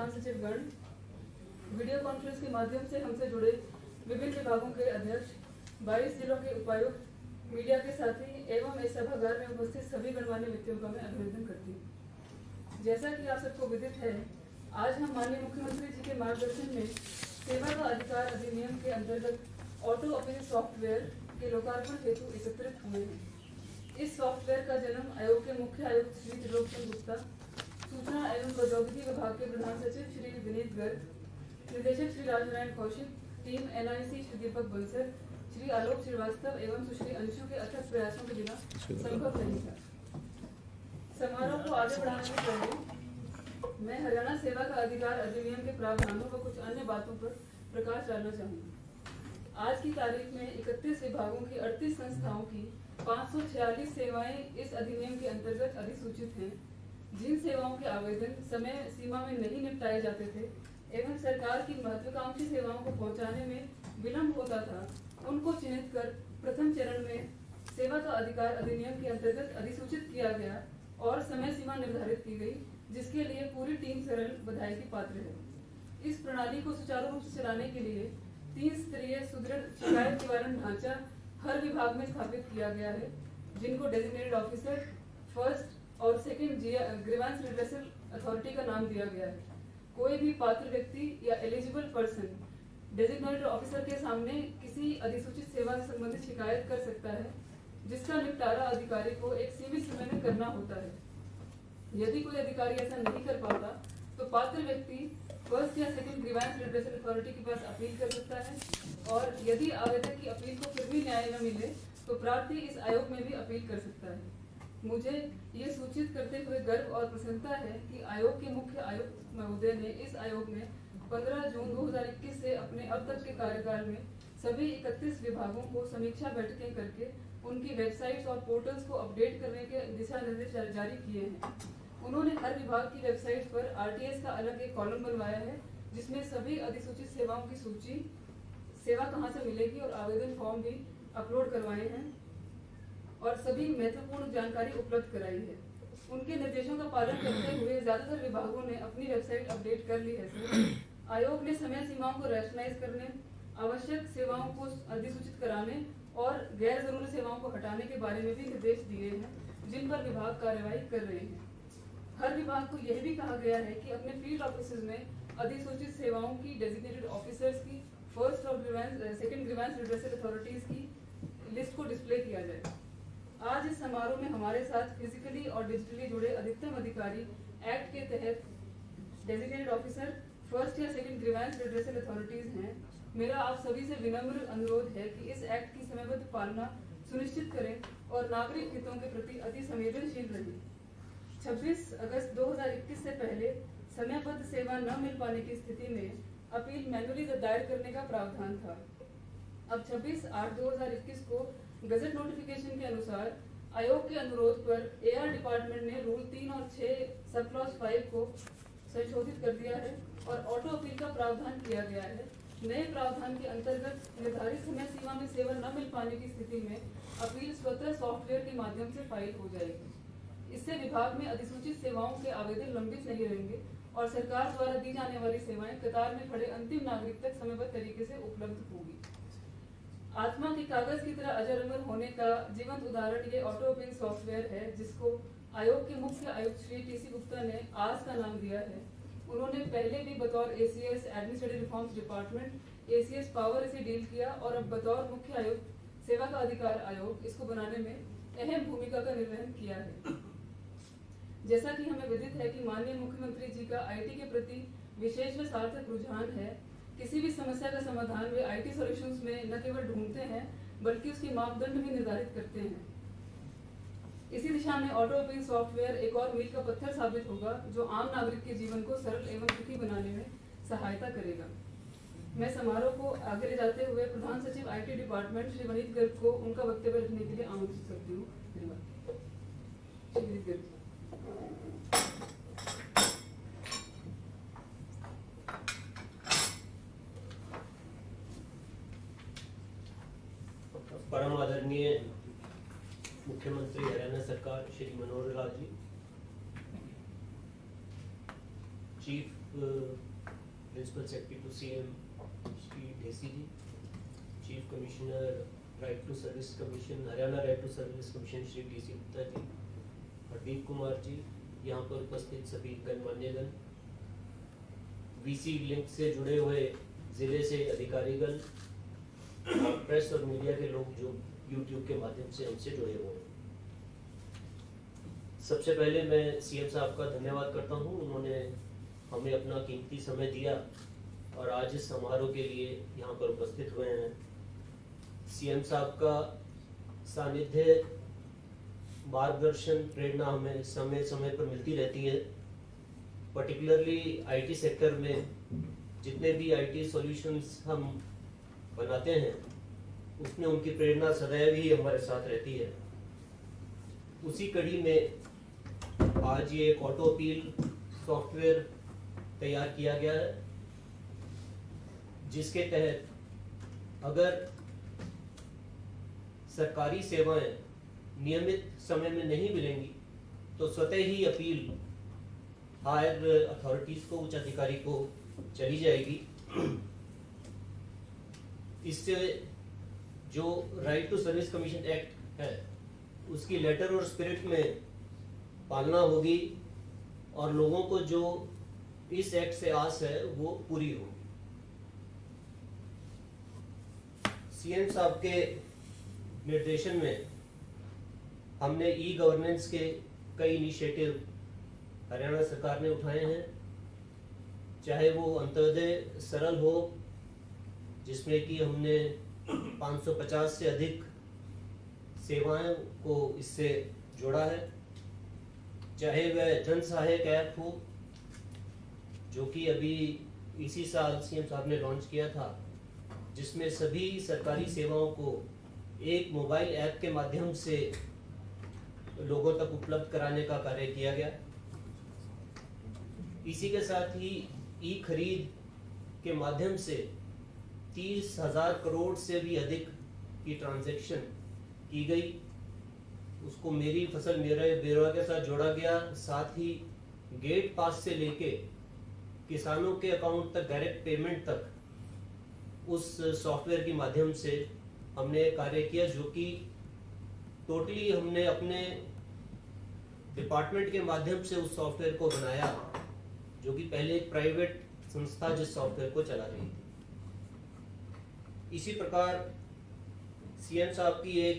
प्रधान सचिवगण, video conference के माध्यम से हमसे जुड़े विभिन्न विभागों के अध्यक्ष, 22 जिलों के उपायुक्त, मीडिया के साथी एवं इस सभागार में उपस्थित सभी गणमान्य व्यक्तियों का मैं अभिनंदन करती हूँ। जैसा कि आप सबको विदित है, आज हम माननीय मुख्यमंत्री जी के मार्गदर्शन में सेवा का अधिकार अधिनियम के अंतर्गत ऑटो अपील सॉफ्टवेयर के लोकार्पण हेतु एकत्रित हुए हैं। इस सॉफ्टवेयर का जन्म आयोग के मुख्य आयुक्त श्री त्रिलोक चंद्र गुप्ता, सूचना एवं प्रौद्योगिकी विभाग के प्रधान सचिव श्री विनीत गर्ग, निदेशक श्री राजनारायण कौशिक, टीम NIC श्री दीपक बंसल, श्री आलोक श्रीवास्तव एवं सुश्री अंशु के अथक प्रयासों के बिना संभव नहीं था। समारोह को आगे बढ़ाने से पहले मैं हरियाणा सेवा का अधिकार अधिनियम के प्रावधानों व कुछ अन्य बातों पर प्रकाश डालना चाहूंगी। आज की तारीख में 31 विभागों की 38 संस्थाओं की 546 सेवाएं इस अधिनियम के अंतर्गत अधिसूचित हैं। जिन सेवाओं के आवेदन समय सीमा में नहीं निपटाए जाते थे एवं सरकार की महत्वाकांक्षी सेवाओं को पहुंचाने में विलंब होता था, उनको चिन्हित कर प्रथम चरण में सेवा का अधिकार अधिनियम के अंतर्गत अधिसूचित किया गया और समय सीमा निर्धारित की गई, जिसके लिए पूरी टीम सरल बधाई की पात्र है। इस प्रणाली को सुचारू रूप से चलाने के लिए 3 स्तरीय सुदृढ़ शिकायत निवारण ढांचा हर विभाग में स्थापित किया गया है, जिनको डेजिग्नेटेड ऑफिसर, फर्स्ट और सेकंड ग्रीवेंस रिड्रेसल अथॉरिटी का नाम दिया गया है। कोई भी पात्र व्यक्ति या एलिजिबल पर्सन डेजिग्नेटेड ऑफिसर के सामने किसी अधिसूचित सेवा से संबंधित शिकायत कर सकता है, जिसका निपटारा अधिकारी को एक सीमित समय में करना होता है। यदि कोई अधिकारी ऐसा नहीं कर पाता तो पात्र व्यक्ति फर्स्ट या सेकंड ग्रीवेंस रिड्रेसल अथॉरिटी के पास अपील कर सकता है, और यदि आवेदक की अपील को फिर भी न्याय न मिले तो प्रार्थी इस आयोग में भी अपील कर सकता है। मुझे ये सूचित करते हुए गर्व और प्रसन्नता है कि आयोग के मुख्य आयुक्त महोदय ने इस आयोग में 15 जून 2021 से अपने अब तक के कार्यकाल में सभी 31 विभागों को समीक्षा बैठकें करके उनकी वेबसाइट्स और पोर्टल्स को अपडेट करने के दिशा निर्देश जारी किए हैं। उन्होंने हर विभाग की वेबसाइट पर RTS का अलग एक कॉलम बनवाया है, जिसमें सभी अधिसूचित सेवाओं की सूची, सेवा कहां से मिलेगी और आवेदन फॉर्म भी अपलोड करवाए हैं और सभी महत्वपूर्ण जानकारी उपलब्ध कराई है। उनके निर्देशों का पालन करते हुए ज्यादातर विभागों ने अपनी वेबसाइट अपडेट कर ली है। आयोग ने समय सीमाओं को रैशनलाइज करने, आवश्यक सेवाओं को अधिसूचित कराने और गैर जरूरी सेवाओं को हटाने के बारे में भी निर्देश दिए हैं, जिन पर विभाग कार्रवाई कर रहे हैं। हर विभाग को यह भी कहा गया है कि अपने फील्ड ऑफिसेज में अधिसूचित सेवाओं की, डेजिग्नेटेड ऑफिसर्स की, फर्स्ट और सेकंड ग्रीवेंस रिड्रेसल अथॉरिटीज की लिस्ट को डिस्प्ले किया जाए। आज इस समारोह में हमारे साथ फिजिकली और डिजिटली जुड़े अधिकतम अधिकारी एक्ट के तहत डेजिग्नेटेड ऑफिसर, फर्स्ट या सेकंड ग्रीवेंस रिड्रेसल अथॉरिटीज हैं। मेरा आप सभी से विनम्र अनुरोध है कि इस एक्ट की समयबद्ध पालना सुनिश्चित करें और नागरिक हितों के प्रति अति संवेदनशील रहें। 26 अगस्त 2021 से पहले समयबद्ध सेवा न मिल पाने की स्थिति में अपील मैन्युअली दायर करने का प्रावधान था। अब 26/8/2021 को गजट नोटिफिकेशन के अनुसार आयोग के अनुरोध पर AR डिपार्टमेंट ने रूल 3 और 6 सब क्लॉज 5 को संशोधित कर दिया है और ऑटो अपील का प्रावधान किया गया है। नए प्रावधान के अंतर्गत निर्धारित समय सीमा में सेवा न मिल पाने की स्थिति में अपील स्वतः सॉफ्टवेयर के माध्यम से फाइल हो जाएगी। इससे विभाग में अधिसूचित सेवाओं के आवेदन लंबित नहीं रहेंगे और सरकार द्वारा दी जाने वाली सेवाएं कतार में खड़े अंतिम नागरिक तक समयबद्ध तरीके से उपलब्ध होगी। आत्मा की कागज की तरह अजर अमर होने का जीवंत उदाहरण ये ऑटो अपील सॉफ्टवेयर है, जिसको आयोग के मुख्य आयुक्त श्री TC गुप्ता ने आज का नाम दिया है। उन्होंने पहले भी बतौर ACS administrative reforms department ACS power इसे डील किया और अब बतौर मुख्य आयुक्त सेवा का अधिकार आयोग इसको बनाने में अहम भूमिका का निर्वहन किया है। जैसा कि हमें विदित है कि माननीय मुख्यमंत्री जी का IT के प्रति विशेष व सार्थक रुझान है। किसी भी समस्या का समाधान वे IT सॉल्यूशंस में न केवल ढूंढते हैं बल्कि उसकी मापदंड भी निर्धारित करते हैं। इसी दिशा में ऑटो अपील सॉफ्टवेयर एक और मील का पत्थर साबित होगा, जो आम नागरिक के जीवन को सरल एवं सुखी बनाने में सहायता करेगा। मैं समारोह को आगे ले जाते हुए प्रधान सचिव IT डिपार्टमेंट श्री विनीत गर्ग को उनका वक्तव्य रखने के लिए आमंत्रित करती हूँ। धन्यवाद। श्री विनीत गर्ग। परम आदरणीय मुख्यमंत्री हरियाणा सरकार Shri Manohar Lal ji, chief principal secretary to CM Shri Dhesi ji, chief commissioner right to service commission Haryana right to service commission Shri DC Gupta ji, Hardeep Kumar ji, यहाँ पर उपस्थित सभी गणमान्यगण, VC लिंक से जुड़े हुए जिले से अधिकारीगण, प्रेस और मीडिया के लोग जो YouTube के माध्यम से हमसे जुड़े हुए हैं। सबसे पहले मैं CM साहब का धन्यवाद करता हूँ, उन्होंने हमें अपना कीमती समय दिया और आज इस समारोह के लिए यहाँ पर उपस्थित हुए हैं। CM साहब का सानिध्य, मार्गदर्शन, प्रेरणा हमें समय समय पर मिलती रहती है। पर्टिकुलरली IT सेक्टर में जितने भी IT सॉल्यूशंस हम बनाते हैं उसमें उनकी प्रेरणा सदैव ही हमारे साथ रहती है। उसी कड़ी में आज ये एक ऑटो अपील सॉफ्टवेयर तैयार किया गया है, जिसके तहत अगर सरकारी सेवाएं नियमित समय में नहीं मिलेंगी तो स्वतः ही अपील हायर अथॉरिटीज को, उच्च अधिकारी को चली जाएगी। इससे जो right to service commission act है उसकी लेटर और स्पिरिट में पालना होगी और लोगों को जो इस एक्ट से आस है वो पूरी होगी। CM साहब के निर्देशन में हमने E-गवर्नेंस के कई इनिशिएटिव हरियाणा सरकार ने उठाए हैं, चाहे वो अंत्योदय सरल हो जिसमें कि हमने 550 से अधिक सेवाएं को इससे जोड़ा है, चाहे वह जन सहायक ऐप हो जो कि अभी इसी साल CM साहब ने लॉन्च किया था, जिसमें सभी सरकारी सेवाओं को एक मोबाइल ऐप के माध्यम से लोगों तक उपलब्ध कराने का कार्य किया गया। इसी के साथ ही ई-खरीद के माध्यम से 30,000 करोड़ से भी अधिक की ट्रांजैक्शन की गई, उसको मेरी फसल मेरे बेरोया के साथ जोड़ा गया। साथ ही गेट पास से लेके किसानों के अकाउंट तक डायरेक्ट पेमेंट तक उस सॉफ्टवेयर के माध्यम से हमने कार्य किया, जो कि टोटली हमने अपने डिपार्टमेंट के माध्यम से उस सॉफ्टवेयर को बनाया, जो कि पहले एक प्राइवेट संस्था जिस सॉफ्टवेयर को चला रही थी। इसी प्रकार CM साहब की एक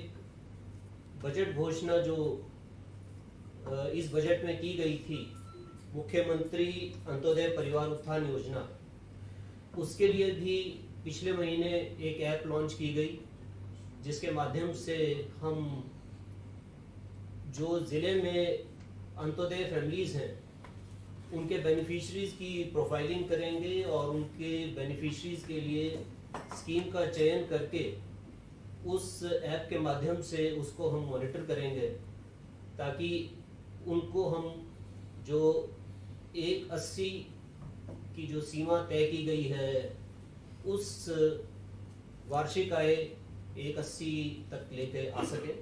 बजट घोषणा जो इस बजट में की गई थी, मुख्यमंत्री अंत्योदय परिवार उत्थान योजना, उसके लिए भी पिछले महीने एक ऐप लॉन्च की गई, जिसके माध्यम से हम जो जिले में अंत्योदय फैमिलीज हैं उनके बेनिफिशरीज की प्रोफाइलिंग करेंगे और उनके बेनिफिशरीज के लिए स्कीम का चयन करके उस ऐप के माध्यम से उसको हम मॉनिटर करेंगे, ताकि उनको हम जो 180 की जो सीमा तय की गई है उस वार्षिक आय 180 तक लेके आ सके।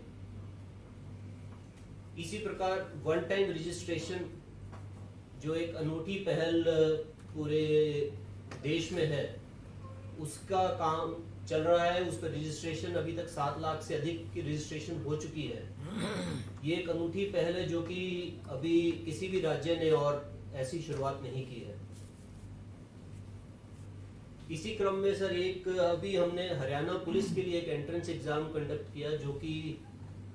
इसी प्रकार वन टाइम रजिस्ट्रेशन जो एक अनूठी पहल पूरे देश में है, उसका काम चल रहा है। उस पर रजिस्ट्रेशन अभी तक 7 लाख से अधिक की रजिस्ट्रेशन हो चुकी है। ये एक अनूठी पहल है जो कि अभी किसी भी राज्य ने और ऐसी शुरुआत नहीं की है। इसी क्रम में सर एक अभी हमने हरियाणा पुलिस के लिए एक एंट्रेंस एग्जाम कंडक्ट किया, जो कि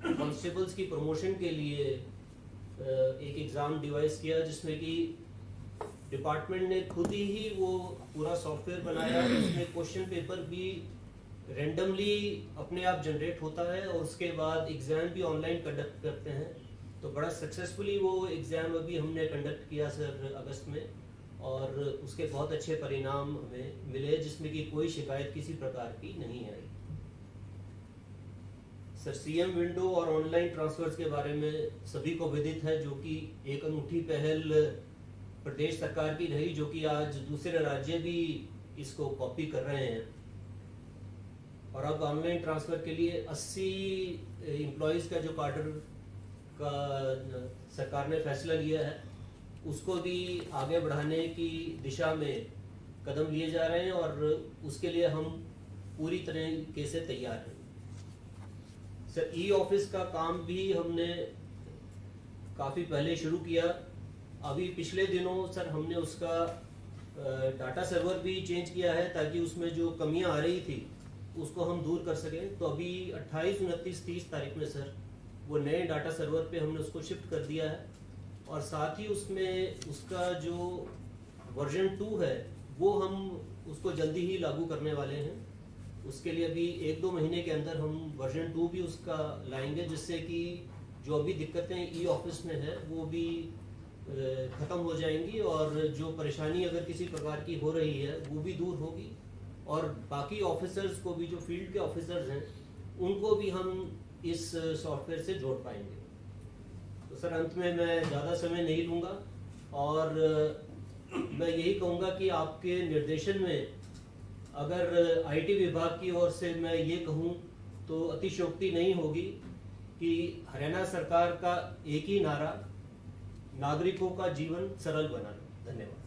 कांस्टेबल्स की प्रमोशन के लिए एक एग्जाम डिवाइस किया, जिसमें कि डिपार्टमेंट ने खुद ही वो पूरा सॉफ्टवेयर बनाया। उसमें क्वेश्चन पेपर भी रेंडमली अपने आप जनरेट होता है और उसके बाद एग्जाम भी ऑनलाइन कंडक्ट करते हैं। तो बड़ा सक्सेसफुली वो एग्जाम अभी हमने कंडक्ट किया सर अगस्त में, और उसके बहुत अच्छे परिणाम हमें मिले, जिसमें कि कोई शिकायत किसी प्रकार की नहीं आई। सर CM विंडो और ऑनलाइन ट्रांसफर्स के बारे में सभी को विदित है, जो कि एक अनूठी पहल प्रदेश सरकार की रही, जो कि आज दूसरे राज्य भी इसको कॉपी कर रहे हैं। और अब ऑनलाइन ट्रांसफर के लिए 80 एम्प्लॉयज का जो कार्डर का सरकार ने फैसला लिया है, उसको भी आगे बढ़ाने की दिशा में कदम लिए जा रहे हैं और उसके लिए हम पूरी तरीके से तैयार हैं। सर, ई ऑफिस का काम भी हमने काफ़ी पहले शुरू किया। अभी पिछले दिनों सर हमने उसका डाटा सर्वर भी चेंज किया है ताकि उसमें जो कमियां आ रही थी उसको हम दूर कर सकें। तो अभी 28, 29, 30 तारीख में सर वो नए डाटा सर्वर पे हमने उसको शिफ्ट कर दिया है और साथ ही उसमें उसका जो वर्जन 2 है वो हम उसको जल्दी ही लागू करने वाले हैं। उसके लिए अभी 1-2 महीने के अंदर हम वर्जन 2 भी उसका लाएंगे, जिससे कि जो अभी दिक्कतें ई ऑफिस में है वो भी ख़त्म हो जाएंगी और जो परेशानी अगर किसी प्रकार की हो रही है वो भी दूर होगी और बाकी ऑफिसर्स को भी, जो फील्ड के ऑफिसर्स हैं, उनको भी हम इस सॉफ्टवेयर से जोड़ पाएंगे। तो सर अंत में मैं ज़्यादा समय नहीं लूँगा और मैं यही कहूँगा कि आपके निर्देशन में अगर आईटी विभाग की ओर से मैं ये कहूँ तो अतिशयोक्ति नहीं होगी कि हरियाणा सरकार का एक ही नारा, नागरिकों का जीवन सरल बनाना। धन्यवाद।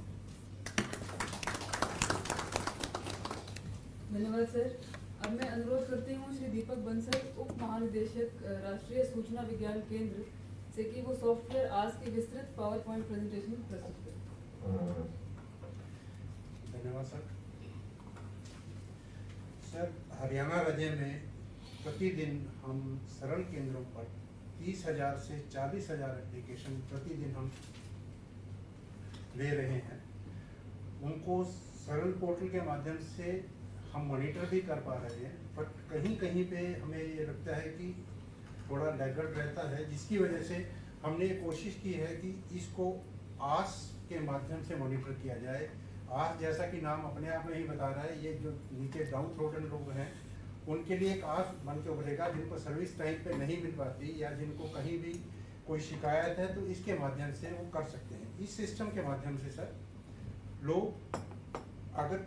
धन्यवाद सर। अब मैं अनुरोध करती हूँ श्री दीपक बंसल, उप महानिदेशक राष्ट्रीय सूचना विज्ञान केंद्र से कि वो सॉफ्टवेयर आज की विस्तृत पावर पॉइंट प्रेजेंटेशन प्रस्तुत करें। धन्यवाद सर। सर, हरियाणा राज्य में प्रतिदिन हम सरल केंद्रों पर 30,000 से 40,000 एप्लीकेशन प्रतिदिन हम ले रहे हैं। उनको सरल पोर्टल के माध्यम से हम मॉनिटर भी कर पा रहे हैं, बट कहीं कहीं पे हमें ये लगता है कि थोड़ा लैगर्ड रहता है, जिसकी वजह से हमने ये कोशिश की है कि इसको आस के माध्यम से मॉनिटर किया जाए। आस, जैसा कि नाम अपने आप में ही बता रहा है, ये जो नीचे डाउन थ्रोटन लोग हैं उनके लिए एक आस बन के उभरेगा, जिनको सर्विस टाइम पे नहीं मिल पाती या जिनको कहीं भी कोई शिकायत है तो इसके माध्यम से वो कर सकते हैं। इस सिस्टम के माध्यम से सर लोग अगर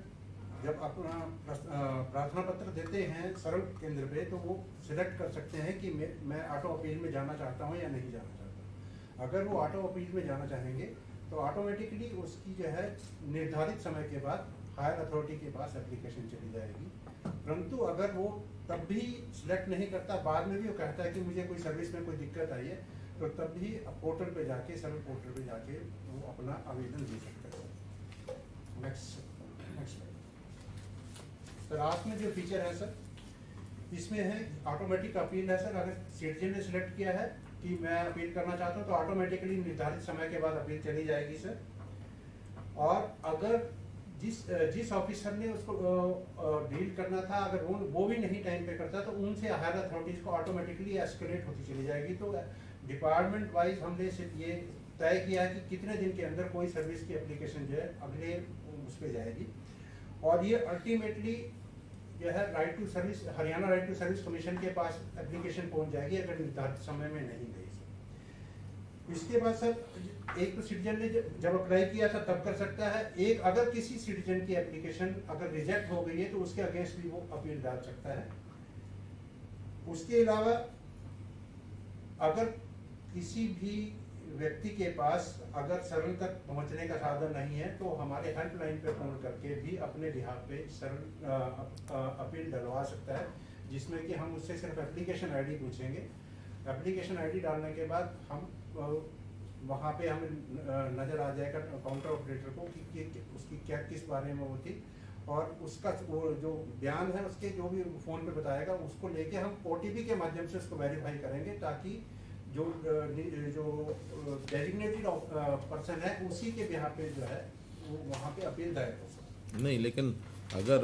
जब अपना प्रार्थना पत्र देते हैं सरल केंद्र पे तो वो सिलेक्ट कर सकते हैं कि मैं ऑटो अपील में जाना चाहता हूँ या नहीं जाना चाहता। अगर वो ऑटो अपील में जाना चाहेंगे तो ऑटोमेटिकली उसकी जो है निर्धारित समय के बाद हायर अथॉरिटी के पास एप्लीकेशन चली जाएगी। परंतु अगर वो तब भी सिलेक्ट नहीं करता, बाद में भी वो कहता है कि मुझे कोई सर्विस में कोई दिक्कत आई है, तो तब भी पोर्टल पे जाके, सरल पोर्टल पे जाके वो अपना आवेदन दे सकता है। नेक्स्ट सर, आज में जो फीचर है सर, इसमें है ऑटोमेटिक अपील है सर। अगर सिटीजन ने सिलेक्ट किया है कि मैं अपील करना चाहता हूँ तो ऑटोमेटिकली निर्धारित समय के बाद अपील चली जाएगी सर। और अगर जिस ऑफिसर ने उसको डील करना था, अगर वो भी नहीं टाइम पे करता तो उनसे हायर अथॉरिटीज को ऑटोमेटिकली एस्केलेट होती चली जाएगी। तो डिपार्टमेंट वाइज हमने सिर्फ ये तय किया है कि कितने दिन के अंदर कोई सर्विस की एप्लीकेशन जो है अगले उस पर जाएगी। और ये अल्टीमेटली जो है right to service, Haryana right to service commission के पास एप्लीकेशन पहुंच जाएगी अगर निर्धारित समय में नहीं गई सर। इसके बाद सर एक तो सिटीजन ने जब अप्लाई किया था तब कर सकता है। एक, अगर किसी सिटीजन की एप्लीकेशन अगर रिजेक्ट हो गई है तो उसके अगेंस्ट भी वो अपील डाल सकता है। उसके अलावा अगर किसी भी व्यक्ति के पास अगर सरल तक पहुंचने का साधन नहीं है तो हमारे हेल्पलाइन पे फोन करके भी अपने बिहाफ पे सरल अपील डलवा सकता है, जिसमें कि हम उससे सिर्फ एप्लीकेशन आईडी पूछेंगे। एप्लीकेशन आईडी डालने के बाद हम वहाँ पे हमें नज़र आ जाएगा काउंटर ऑपरेटर को कि उसकी क्या किस बारे में वो थी, और उसका वो जो बयान है उसके जो भी फ़ोन पे बताएगा उसको लेके हम OTP के माध्यम से उसको वेरीफाई करेंगे, ताकि जो डेजिग्नेटेड पर्सन है उसी के बिहाफ पे जो है वो वहाँ पे अपील दायर हो सकता। नहीं, लेकिन अगर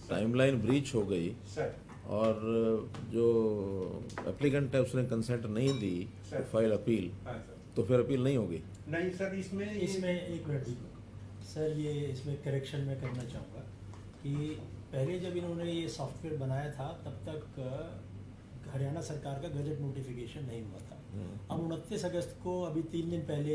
टाइमलाइन ब्रीच हो गई सर और जो एप्लीकेंट है उसने कंसेंट नहीं दी फाइल अपील, हाँ सर, तो फिर अपील नहीं होगी। नहीं सर, इसमें एक मिनट सर, ये इसमें करेक्शन मैं करना चाहूँगा कि पहले जब इन्होंने ये सॉफ्टवेयर बनाया था तब तक हरियाणा सरकार का गजट नोटिफिकेशन नहीं हुआ था। अब 29 अगस्त को, अभी 3 दिन पहले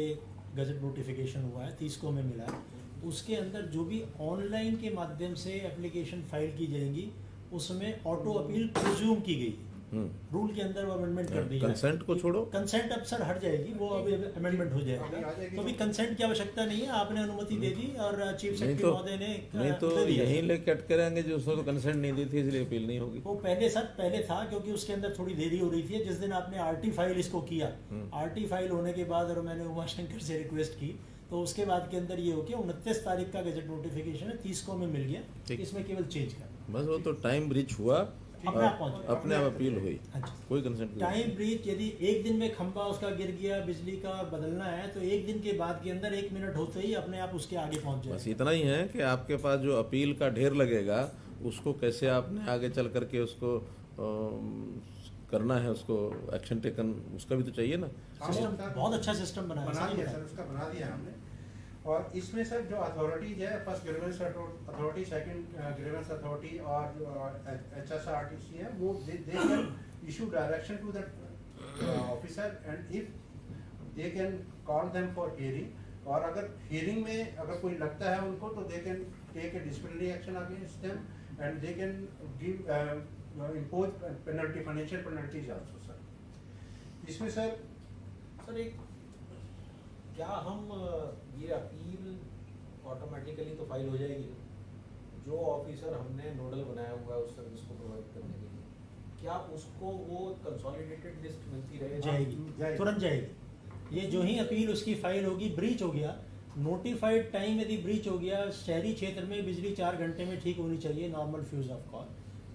गजट नोटिफिकेशन हुआ है, 30 को हमें मिला है। उसके अंदर जो भी ऑनलाइन के माध्यम से एप्लीकेशन फाइल की जाएंगी उसमें ऑटो अपील प्रिज्यूम की गई। रूल के अंदर वो अमेंडमेंट कर दी है। कंसेंट को छोड़ो, कंसेंट अब सर हट जाएगी, वो अभी अमेंडमेंट हो अभी आ जाएगा, जाएगी तो भी तो- कंसेंट की आवश्यकता नहीं है, आपने अनुमति दे दी और चीफ नहीं सेक्रेटरी तो महोदय ने नहीं तो दे दिया। यहीं लेके अटके रहेंगे जो उसको तो कंसेंट नहीं दी थी इसलिए अपील नहीं होगी। वो पहले था क्योंकि उसके अंदर थोड़ी देरी हो रही थी। जिस दिन आपने आरटी फाइल इसको किया, आरटी फाइल होने के बाद और मैंने उमाशंकर से रिक्वेस्ट की, तो उसके बाद के अंदर ये हो गया 29 तारीख का गजट नोटिफिकेशन है, 30 को हमें मिल गया, ठीक। इसमें केवल चेंज करना। बस वो तो टाइम ब्रीच हुआ, अपने आप पहुंच गया। अपने आप अपील हुई, हाँ जी। कोई कंसेंट टाइम ब्रीच, यदि एक दिन में खंभा उसका गिर गया बिजली का और बदलना है, तो एक दिन के बाद के अंदर 1 मिनट होते ही अपने आप उसके आगे पहुंच बस जाए। इतना ही है कि आपके पास जो अपील का ढेर लगेगा उसको कैसे आपने आगे चल करके उसको करना है, उसको एक्शन टेकन उसका भी तो चाहिए ना। सिस्टम बहुत अच्छा सिस्टम बनाया बना सही दिया बताया। सर, उसका बना दिया हमने। और इसमें सर जो अथॉरिटीज है, first grievance authority, second grievance authority और जो HSRTC है, वो they can issue direction to the officer and if they can call them for hearing, और अगर हियरिंग में अगर कोई लगता है उनको तो they can take a disciplinary action against them and they can give impose penalty, financial penalties also sir. इसमें सर एक क्या हम ये अपील ऑटोमेटिकली तो फाइल हो जाएगी, जो ऑफिसर हमने नोडल बनाया हुआ है उस सर्विस को प्रोवाइड करने के लिए, क्या उसको वो कंसोलिडेटेड लिस्ट मिलती रहेगी? जाएगी। तुरंत जाएगी। ये जो ही अपील उसकी फाइल होगी, ब्रीच हो गया, नोटिफाइड टाइम यदि ब्रीच हो गया, शहरी क्षेत्र में बिजली 4 घंटे में ठीक होनी चाहिए, नॉर्मल फ्यूज ऑफ कॉल,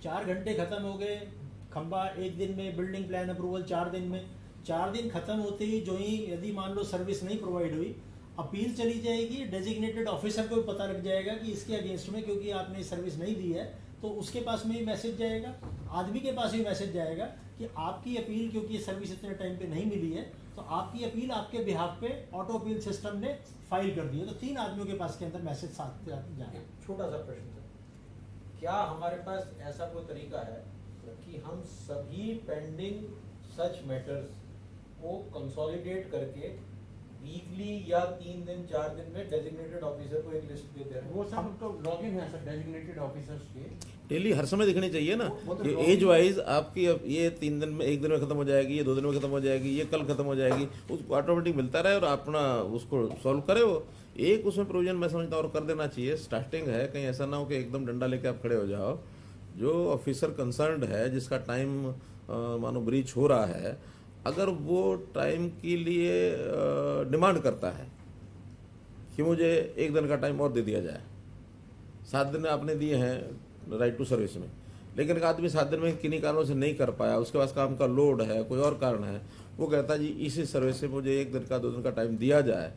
4 घंटे खत्म हो गए, खंबा 1 दिन में, बिल्डिंग प्लान अप्रूवल 4 दिन में, 4 दिन खत्म होते ही जो ही यदि मान लो सर्विस नहीं प्रोवाइड हुई, अपील चली जाएगी, डेजिग्नेटेड ऑफिसर को भी पता लग जाएगा कि इसके अगेंस्ट में, क्योंकि आपने सर्विस नहीं दी है, तो उसके पास में भी मैसेज जाएगा, आदमी के पास भी मैसेज जाएगा कि आपकी अपील, क्योंकि सर्विस इतने टाइम पे नहीं मिली है, तो आपकी अपील आपके बिहाफ पे ऑटो अपील सिस्टम ने फाइल कर दी है, तो 3 आदमियों के पास के अंदर मैसेज साथ जाएगा। छोटा सा प्रश्न था, क्या हमारे पास ऐसा कोई तरीका है कि हम सभी पेंडिंग सच मैटर्स को कंसोलिडेट करके वीकली या 3 दिन 4 दिन में डेजिग्नेटेड ऑफिसर को एक लिस्ट देते हैं? वो सब तो लॉगिन है सर डेजिग्नेटेड ऑफिसर्स के, डेली हर समय दिखनी चाहिए ना, वो तो ये लॉगिन- एज वाइज आपकी अब ये 3 दिन में, 1 दिन में खत्म हो जाएगी, ये 2 दिन में खत्म हो जाएगी, ये कल खत्म हो जाएगी, उसको ऑटोमेटिक मिलता रहे और अपना उसको सॉल्व करे। वो एक उसमें प्रोविजन मैं समझता हूँ और कर देना चाहिए, स्टार्टिंग है, कहीं ऐसा ना हो कि एकदम डंडा लेके आप खड़े हो जाओ। जो ऑफिसर कंसर्न्ड है, जिसका टाइम मानो ब्रीच हो रहा है, अगर वो टाइम के लिए डिमांड करता है कि मुझे 1 दिन का टाइम और दे दिया जाए, 7 दिन आपने दिए हैं राइट टू सर्विस में, लेकिन एक आदमी 7 दिन में किन्हीं कारणों से नहीं कर पाया, उसके पास काम का लोड है, कोई और कारण है, वो कहता है जी इसी सर्विस से मुझे 1 दिन का 2 दिन का टाइम दिया जाए,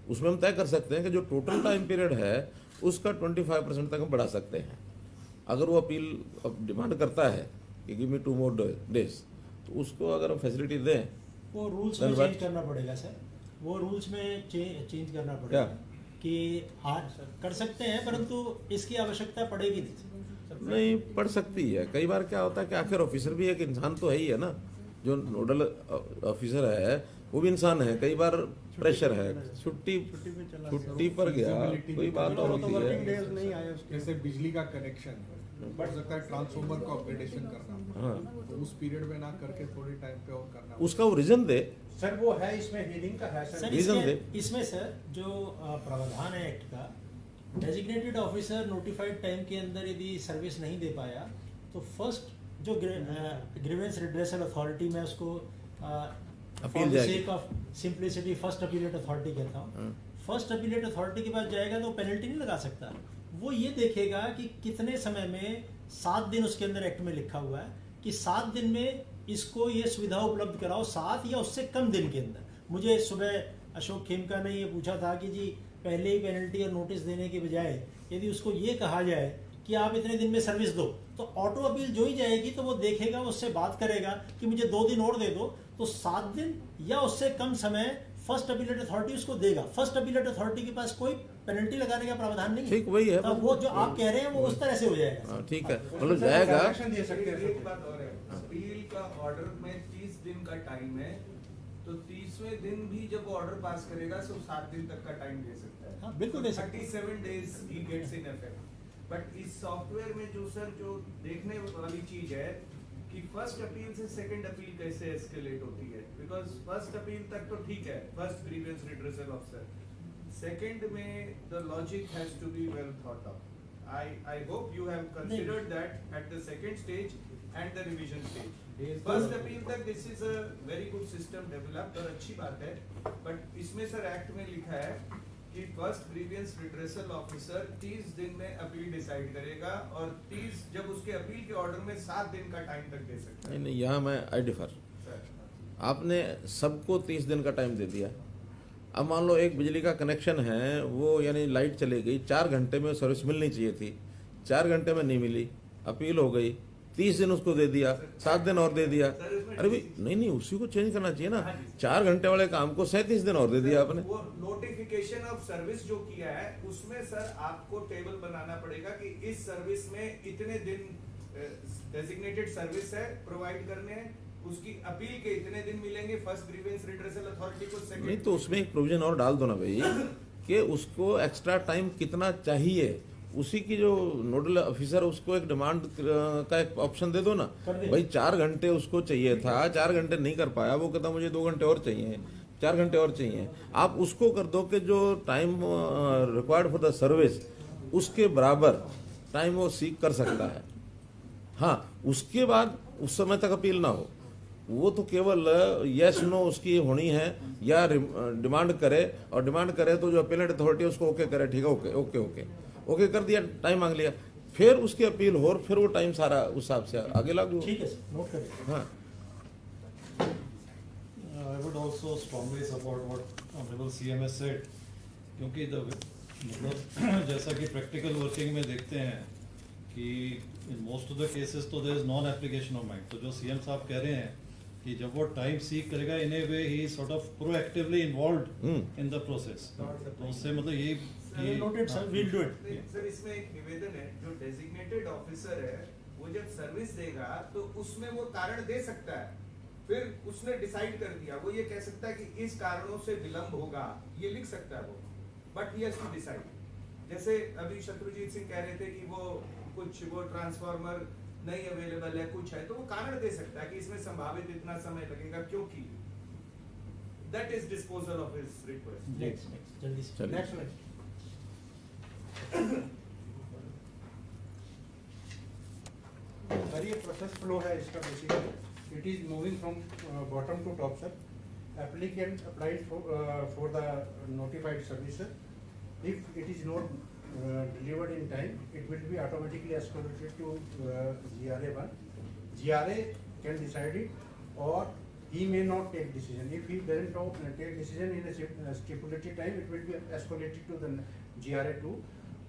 उसमें हम तय कर सकते हैं कि जो टोटल टाइम पीरियड है उसका 25% तक हम बढ़ा सकते हैं। अगर वो अपील डिमांड करता है कि गिव मी 2 more days, तो उसको अगर हम फैसिलिटी दें, वो रूल्स में धन्यवाद। चेंज करना पड़ेगा सर, वो रूल्स में चेंज करना क्या? पड़ेगा कि आज कर सकते हैं, परंतु इसकी आवश्यकता पड़ेगी नहीं। नहीं पड़ सकती है। कई बार क्या होता है कि आखिर ऑफिसर भी एक इंसान तो है ही है ना, जो नोडल ऑफिसर है वो भी इंसान है, कई बार प्रेशर है, छुट्टी पर गया, कोई बात और होती है। जैसे बिजली का कनेक्शन बढ़ सकता है, ट्रांसफॉर्मर का अपग्रेडेशन करना, हाँ, तो उस पीरियड में ना करके थोड़ी टाइम पे और करना। उसका वो रीजन दे। सर वो है इसमें हियरिंग का है सर सर। रीजन इसमें सर जो प्रावधान है एक्ट का, डेजिग्नेटेड ऑफिसर नोटिफाइड टाइम के अंदर यदि सर्विस नहीं दे पाया, तो फर्स्ट जो ग्रीवेंस रिड्रेसल अथॉरिटी में उसको अपील जाएगी। Sake of simplicity first appellate authority कहता हूँ, फर्स्ट अपीलेट अथॉरिटी के पास जाएगा तो पेनल्टी नहीं लगा सकता, वो ये देखेगा कि कितने समय में, 7 दिन उसके अंदर एक्ट में लिखा हुआ है कि 7 दिन में इसको ये सुविधा उपलब्ध कराओ, 7 या उससे कम दिन के अंदर। मुझे सुबह अशोक खेमका ने ये पूछा था कि जी पहले ही पेनल्टी और नोटिस देने के बजाय यदि उसको ये कहा जाए कि आप इतने दिन में सर्विस दो, तो ऑटो अपील जो ही जाएगी तो वो देखेगा, उससे बात करेगा कि मुझे 2 दिन और दे दो, तो 7 दिन या उससे कम समय फर्स्ट अपीलेट अथॉरिटी उसको देगा। फर्स्ट अपीलेट अथॉरिटी के पास कोई पेनल्टी लगाने का प्रावधान नहीं है। ठीक वही है, तो वो जो आप कह रहे हैं वो उस तरह से हो जाएगा। हाँ, ठीक है, मतलब जाएगा। डायरेक्शन दे सकते हैं एक सर। बात और है, अपील का ऑर्डर में 30 दिन का टाइम है, तो 30वें दिन भी जब ऑर्डर पास करेगा तो 7 दिन तक का टाइम दे सकता है। हाँ, बिल्कुल दे सकता है। 37 days he gets in effect। But इस सॉफ्टवेयर में जो सर जो देखने वाली चीज है कि फर्स्ट अपील से सेकंड अपील कैसे एस्केलेट होती है, बिकॉज फर्स्ट अपील तक तो ठीक है, first grievance redressal officer, second में the logic has to be well thought out. I hope you have considered that at the second stage and the revision stage. First appeal तक this is a very good system developed और अच्छी बात है, but इसमें sir act में लिखा है कि फर्स्ट ग्रीवियंस रिड्रेसल ऑफिसर 30 दिन में अपील डिसाइड करेगा और 30 जब उसके अपील के ऑर्डर में 7 दिन का टाइम तक दे सकता है. नहीं, यहाँ मैं आई डिफर. आपने सबको 30 दिन का टाइम दे दिया. अब मान लो एक बिजली का कनेक्शन है, वो यानी लाइट चली गई, 4 घंटे में सर्विस मिलनी चाहिए थी, 4 घंटे में नहीं मिली, अपील हो गई, 30 दिन उसको दे दिया, 7 दिन और दे दिया. अरे भाई नहीं, उसी को चेंज करना चाहिए ना. 4 घंटे वाले काम को 37 दिन और दे दिया आपने. वो नोटिफिकेशन ऑफ सर्विस जो किया है उसमें सर आपको टेबल बनाना पड़ेगा कि इस सर्विस में इतने दिन डेजिग्नेटेड सर्विस है प्रोवाइड करने हैं, उसकी अपील के इतने दिन मिलेंगे फर्स्ट ग्रीवेंस रिड्रेसल अथॉरिटी को. सेकंड नहीं तो उसमें एक प्रोविजन और डाल दो ना भाई कि उसको एक्स्ट्रा टाइम कितना चाहिए, उसी की जो नोडल ऑफिसर उसको एक डिमांड का एक ऑप्शन दे दो ना. भाई 4 घंटे उसको चाहिए था, 4 घंटे नहीं कर पाया, वो कहता मुझे 2 घंटे और चाहिए, 4 घंटे और चाहिए. आप उसको कर दो कि जो time required for the service उसके बराबर टाइम वो सीक कर सकता है. हाँ, उसके बाद उस समय तक अपील ना हो, वो तो केवल यस नो उसकी होनी है, या डिमांड करे, और डिमांड करे तो जो अपीलेट अथॉरिटी उसको ओके करे, ठीक है, ओके ओके ओके ओके कर दिया, टाइम मांग लिया, फिर उसकी अपील हो, फिर वो टाइम सारा उस हिसाब से आगे लागू. ठीक है सर, नोट करें. हाँ. I would also strongly support what Honorable CM has said, क्योंकि मतलब जैसा कि प्रैक्टिकल वर्किंग में देखते हैं कि in most of the cases तो there is non application of mind. तो जो सीएम साहब कह रहे हैं कि जब वो टाइम सीक करेगा, in a way he sort of proactively involved in the process. तो उससे मतलब यही noted sir, we'll do it. Sir इसमें एक निवेदन है, जो डेजिग्नेटेड ऑफिसर है वो जब सर्विस देगा तो उसमें वो कारण दे सकता है, फिर उसने डिसाइड कर दिया, वो ये कह सकता है कि इस कारणों से विलंब होगा, ये लिख सकता है वो, but he has to decide. जैसे अभी शत्रुजीत सिंह कह रहे थे कि वो ट्रांसफार्मर नहीं अवेलेबल है, कुछ है, तो वो कारण दे सकता है कि इसमें संभावित इतना समय लगेगा, क्योंकि that is disposal of his request. Next जल्दी से. चलिए. नेक्स्ट सर, ये प्रोसेस फ्लो है इसका. Basically it is moving from bottom to top. Sir, applicant applied for the notified service. If it is not delivered in time, it will be automatically escalated to GRA1. GRA can decide it, or he may not take decision. If he doesn't take decision in a stipulated time, it will be escalated to the GRA2.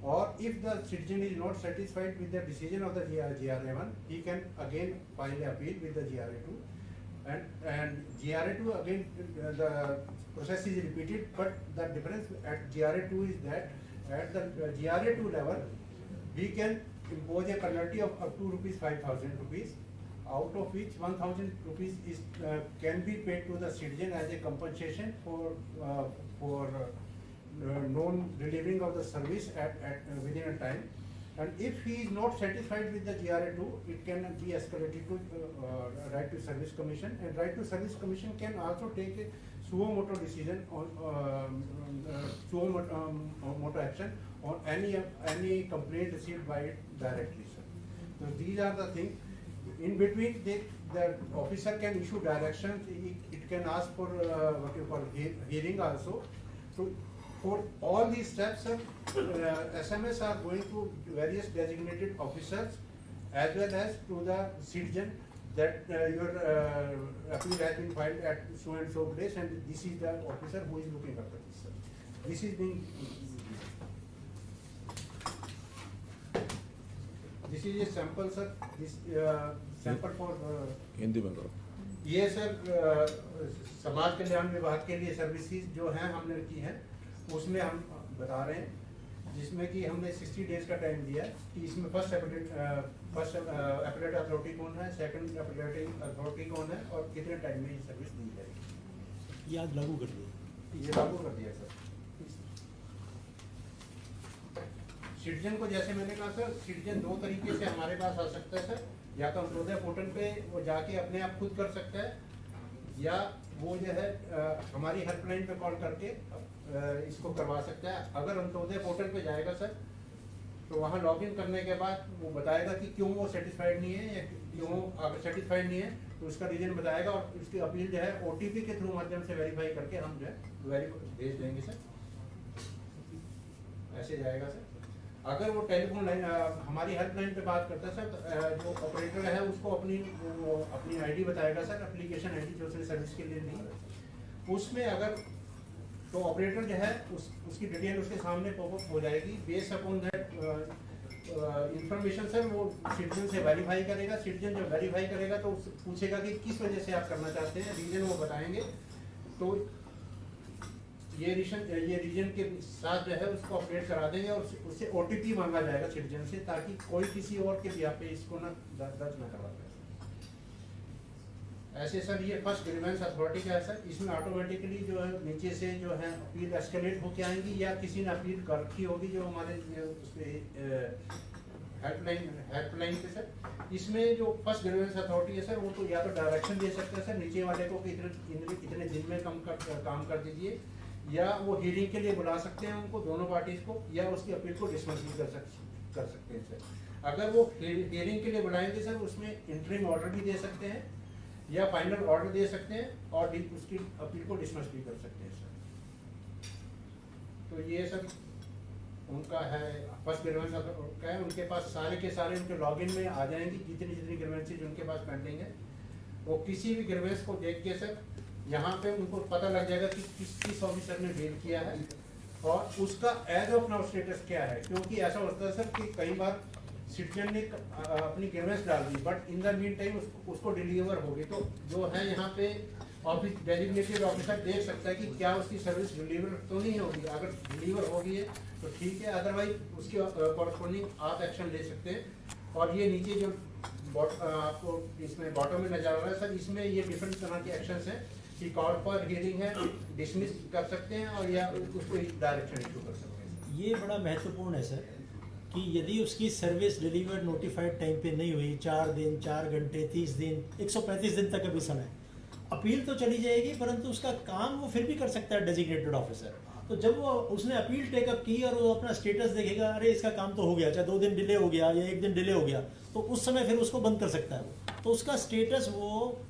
Or if the citizen is not satisfied with the decision of the GRA1, he can again file an appeal with the GRA2. And GRA2 again the process is repeated, but the difference at GRA2 is that at the GRA2 level we can impose a penalty of up to ₹5,000, out of which ₹1,000 is can be paid to the citizen as a compensation for non-delivering of the service at within a time. And if he is not satisfied with the GRA2, it can be escalated to Right to Service Commission, and Right to Service Commission can also take a suo motu decision on suo motu action on any complaint received by it directly, sir. So these are the things. In between, the officer can issue directions. It can ask for what you call hearing also. So for all these steps, sir, SMS are going to various designated officers as well as to the citizen that your appeal has been filed at so and so place, and this is the officer who is looking after this, sir. This is being. This is a sample, sir. This sample for. Hindi में करो. ये sir समाज कल्याण विभाग के लिए services जो हैं हमने की हैं, उसमें हम बता रहे हैं, जिसमें कि हमने 60 डेज का टाइम दिया कि इसमें फर्स्ट एपलेट अथॉरिटी कौन है, सेकंड एपलेटिंग अथॉरिटी कौन है, और कितने टाइम में ये सर्विस दी जाएगी. ये आज लागू कर दिया. ये लागू कर दिया सर. सिटीजन को जैसे मैंने कहा सर, सिटीजन 2 तरीके से हमारे पास आ सकता है सर. या तो अंत्योदय पोर्टल पे वो जाके अपने आप खुद कर सकता है, या वो जो है हमारी हेल्पलाइन पे कॉल करके इसको करवा सकता है। अगर अंत्योदय पोर्टल पे जाएगा सर, तो वहाँ लॉगिन करने के बाद वो बताएगा कि क्यों वो सेटिस्फाइड नहीं है, या क्यों अगर सेटिस्फाइड नहीं है तो उसका रीजन बताएगा, और उसकी अपील जो है OTP के थ्रू माध्यम से वेरीफाई करके हम जो है भेज देंगे सर। ऐसे जाएगा सर। अगर वो टेलीफोन लाइन हमारी हेल्पलाइन पे बात करता है सर, जो ऑपरेटर है उसको अपनी आईडी बताएगा सर, एप्लीकेशन आईडी जो सर्विस के लिए नहीं, उसमें अगर तो ऑपरेटर जो है उसकी डिटेल उसके सामने पॉपअप हो जाएगी। Base upon that information sir वो सिटीजन से वेरीफाई करेगा। सिटीजन जब वेरीफाई करेगा तो पूछेगा कि किस वजह से आप करना चाहते हैं, रीजन वो बताएंगे। तो ये रीजन के साथ जो है उसको अपडेट करा देंगे, और उससे OTP मांगा जाएगा सिटीजन से, ताकि कोई किसी और के यहाँ पे इसको ना दर्ज ना करवा पाए। ऐसे सर ये फर्स्ट ग्रीवेंस अथॉरिटी का है सर, इसमें ऑटोमेटिकली जो है नीचे से जो है अपील एस्केलेट होके आएंगी, या किसी ने अपील कर रखी होगी जो हमारे हेल्पलाइन पे सर। इसमें जो फर्स्ट ग्रीवेंस अथॉरिटी है सर, वो तो या तो डायरेक्शन दे सकते हैं सर नीचे वाले को कि इतने दिन में काम कर दीजिए, या वो हियरिंग के लिए बुला सकते हैं उनको, दोनों पार्टीज को, या उसकी अपील को डिसमिस भी कर सकते हैं सर। अगर वो हियरिंग के लिए बुलाएंगे सर, उसमें इंटरिम ऑर्डर भी दे सकते हैं या फाइनल ऑर्डर दे सकते हैं, और उसकी अपील को डिसमिस भी कर सकते हैं सर। तो ये सब उनका है फर्स्ट ग्रीवेंस का है। उनके पास सारे के सारे उनके लॉगिन में आ जाएंगी जितनी ग्रीवेंसेज उनके पास पेंडिंग है। वो किसी भी ग्रीवेंस को देख के सर यहाँ पे उनको पता लग जाएगा कि किस ऑफिसर ने डील किया है और उसका एज ऑफ नाउ स्टेटस क्या है। क्योंकि ऐसा होता है सर कि कई बार सिटीजन ने अपनी ग्रीवेंस डाल दी, but in the mean time उसको डिलीवर होगी, तो जो है यहाँ पे ऑफिस डेजिग्नेटेड ऑफिसर देख सकता है कि क्या उसकी सर्विस डिलीवर तो नहीं होगी। अगर डिलीवर होगी है तो ठीक है, अदरवाइज उसके कॉरस्पॉन्डिंग आप एक्शन ले सकते हैं। और ये नीचे जो आपको इसमें बॉटम में नजर आ रहा है सर, इसमें ये डिफरेंट तरह के एक्शंस हैं कि कॉल पर हियरिंग है, डिसमिस कर सकते हैं, और या उसको डायरेक्शन इशू कर सकते हैं। ये बड़ा महत्वपूर्ण है सर कि यदि उसकी सर्विस डिलीवर नोटिफाइड टाइम पे नहीं हुई, 4 दिन, 4 घंटे, 30 दिन, 135 दिन तक अभी समय, अपील तो चली जाएगी, परंतु उसका काम वो फिर भी कर सकता है डेजिग्नेटेड ऑफिसर। तो जब वो उसने अपील टेकअप की और वो अपना स्टेटस देखेगा, अरे इसका काम तो हो गया, चाहे 2 दिन डिले हो गया या 1 दिन डिले हो गया, तो उस समय फिर उसको बंद कर सकता है वो। तो उसका स्टेटस वो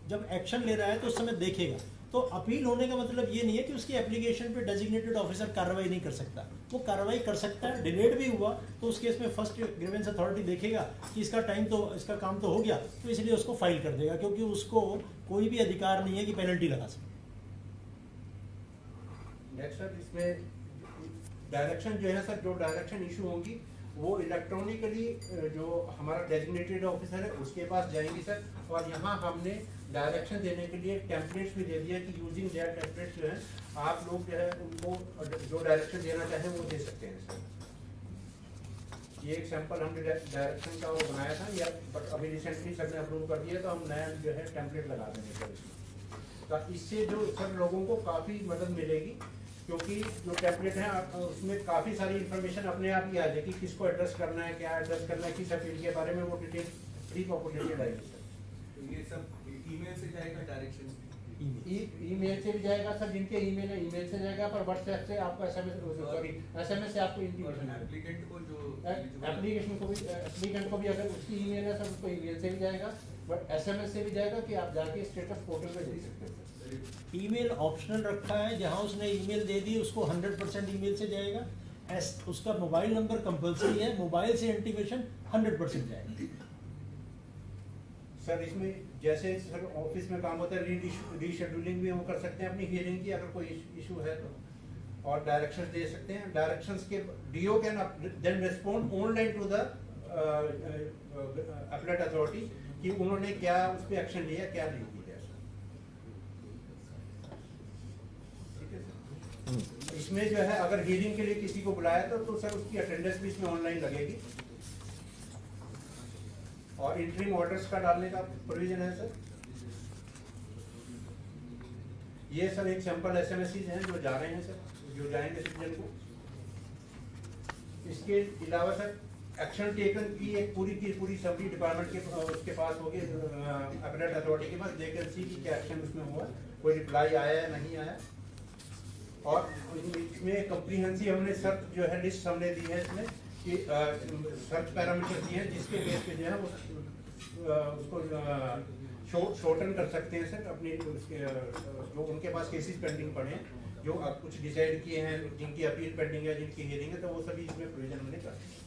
जब एक्शन ले रहा है तो उस समय देखेगा। तो अपील होने का मतलब ये नहीं है कि उसकी एप्लीकेशन पे डेजिग्नेटेड ऑफिसर कार्रवाई नहीं कर सकता, वो कार्रवाई कर सकता है। डिलेड भी हुआ तो उस केस में फर्स्ट ग्रीवेंस अथॉरिटी देखेगा कि इसका काम तो हो गया, तो इसलिए उसको फाइल कर देगा, क्योंकि उसको कोई भी अधिकार नहीं है कि पेनल्टी लगा सके। नेक्स्ट सर, इसमें डायरेक्शन जो है सर, जो डायरेक्शन इशू होंगी वो इलेक्ट्रॉनिकली जो हमारा डेजिग्नेटेड ऑफिसर है उसके पास जाएंगी सर। और यहाँ हमने डायरेक्शन देने के लिए टेम्पलेट्स भी दे दिया कि यूजिंग देयर टेम्पलेट्स जो है आप लोग जो है उनको जो डायरेक्शन देना चाहें वो दे सकते हैं सर। ये एक सैंपल हमने डायरेक्शन का वो बनाया था, या बट अभी रिसेंटली सर ने अप्रूव कर दिया, तो हम नया जो है टेम्पलेट लगा देंगे सर इसमें। तो इससे जो सर लोगों को काफ़ी मदद मिलेगी, क्योंकि जो टेम्पलेट है उसमें काफ़ी सारी इन्फॉर्मेशन अपने आप ही आ जाएगी, किसको एड्रेस करना है, क्या एड्रेस करना है, किस अपील के बारे में वो डिटेल प्री पॉपुलेटेड आएगी सर। तो ये सब ईमेल से जाएगा डायरेक्शन? ईमेल से भी जाएगा सर, जिनके ईमेल है ईमेल से जाएगा, पर व्हाट्सएप से आपको एसएमएस से आपको इंटीमेशन एप्लीकेंट को जो एप्लीकेंट को भी अगर उसकी ईमेल है सर उसको ईमेल से भी जाएगा, बट एसएमएस से भी जाएगा कि आप जाके स्टेटस पोर्टल पे देख सकते हैं सर। ईमेल ऑप्शनल रखा है, जहां उसने ईमेल दे दी उसको 100% ईमेल से जाएगा। उसका मोबाइल नंबर कंपलसरी है, मोबाइल से इंटीमेशन 100% जाएगा। सर इसमें जैसे सर ऑफिस में काम होता है, रीशेड्यूलिंग भी वो कर सकते हैं अपनी हियरिंग की अगर कोई इशू है तो, और डायरेक्शंस दे सकते हैं। डायरेक्शंस के DO can then respond online to the appellate authority कि उन्होंने क्या उस पर एक्शन लिया, क्या नहीं किया सर। ठीक है सर। इसमें जो है अगर हियरिंग के लिए किसी को बुलाया तो सर उसकी अटेंडेंस भी इसमें ऑनलाइन लगेगी, और इंटरिम ऑर्डर्स का डालने का प्रोविजन है सर। ये सर एक सैंपल एसएमएसेस हैं जो जा रहे हैं सर, जो जाएंगे सिटीजन को। इसके अलावा सर एक्शन टेकन की एक पूरी सभी डिपार्टमेंट के उसके पास होगी, अपीलेट अथॉरिटी के पास, दे कैन सी कि क्या एक्शन उसमें हुआ, कोई रिप्लाई आया है नहीं आया। और इसमें कम्प्रीहेंसिव हमने सर्च जो है लिस्ट हमने दी है इसमें कि सर्च पैरामीटर दिए हैं जिसके बेस पे जो है उसको शॉर्टन कर सकते हैं सर अपनी उसके जो उनके पास केसेस पेंडिंग पड़े हैं, जो अब कुछ डिसाइड किए हैं, जिनकी अपील पेंडिंग है, जिनकी हियरिंग है, तो वो सभी इसमें प्रोविजन हमने कर दिए।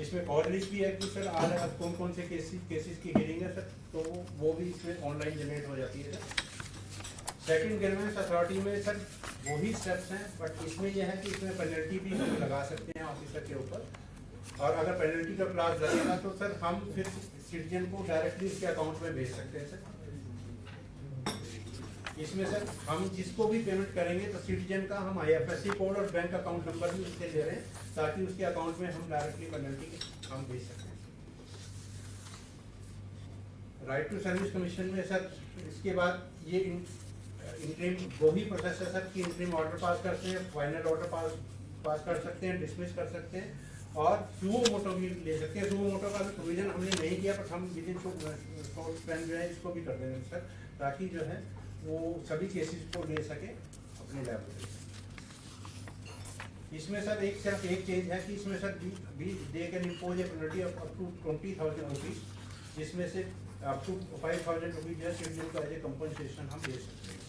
इसमें कॉल लिस्ट भी है कि सर आज कौन कौन से केसेस की हियरिंग है सर, तो वो भी इसमें ऑनलाइन जनरेट हो जाती है सर। सेकंड ग्रीवेंस अथॉरिटी में सर वही स्टेप्स हैं, बट इसमें यह है कि इसमें पेनल्टी भी हम लगा सकते हैं ऑफिसर के ऊपर, और अगर पेनल्टी का क्लास लगेगा तो सर हम फिर सिटीजन को डायरेक्टली उसके अकाउंट में भेज सकते हैं सर। इसमें सर हम जिसको भी पेमेंट करेंगे तो सिटीजन का हम IFSC कोड और बैंक अकाउंट नंबर भी उससे ले रहे हैं ताकि उसके अकाउंट में हम डायरेक्टली पेनल्टी हम भेज सकते हैं। राइट टू सर्विस कमीशन में सर इसके बाद ये इंटरिम वो भी प्रोसेस है सर कि इंटरिम ऑर्डर पास करते हैं, फाइनल ऑर्डर पास कर सकते हैं, डिसमिस कर सकते हैं, और सुओ मोटो भी ले सकते हैं। सुओ मोटो का भी प्रोविजन हमने नहीं किया, पर हम विदिन शॉर्ट स्पैन जो है इसको भी कर देंगे सर, ताकि जो है वो सभी केसेस को ले सके अपने लेवल पे। इसमें सर सिर्फ एक चीज है कि इसमें सर भी they can impose a penalty up to 20,000 rupees, जिसमें से अप टू 5,000 रुपीज जो है सिटीजन को एज ए कंपनसेशन हम दे सकते हैं।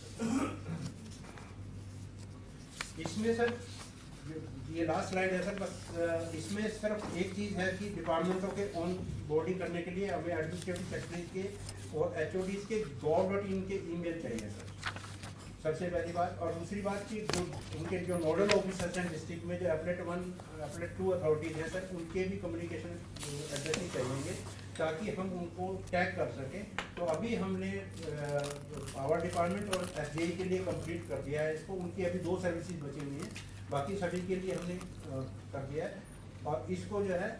इसमें सर ये लास्ट स्लाइड है सर, बस इसमें सिर्फ एक चीज है कि डिपार्टमेंटों के ऑन बोर्डिंग करने के लिए हमें एडमिनिस्ट्रेटिव सेक्रेटरी के और HODs के gov.in के ईमेल चाहिए सर, सबसे पहली बात। और दूसरी बात कि जो उनके जो नोडल ऑफिसर्स हैं डिस्ट्रिक्ट में, जो अपलेट 1 अपलेट 2 अथॉरिटीज हैं सर, उनके भी कम्युनिकेशन एड्रेस ही चाहिए ताकि हम उनको टैग कर सकें। तो अभी हमने पावर डिपार्टमेंट और SDI के लिए कंप्लीट कर दिया है इसको, उनकी अभी 2 सर्विसेज बची हुई हैं, बाकी सभी के लिए हमने कर दिया है। और इसको जो है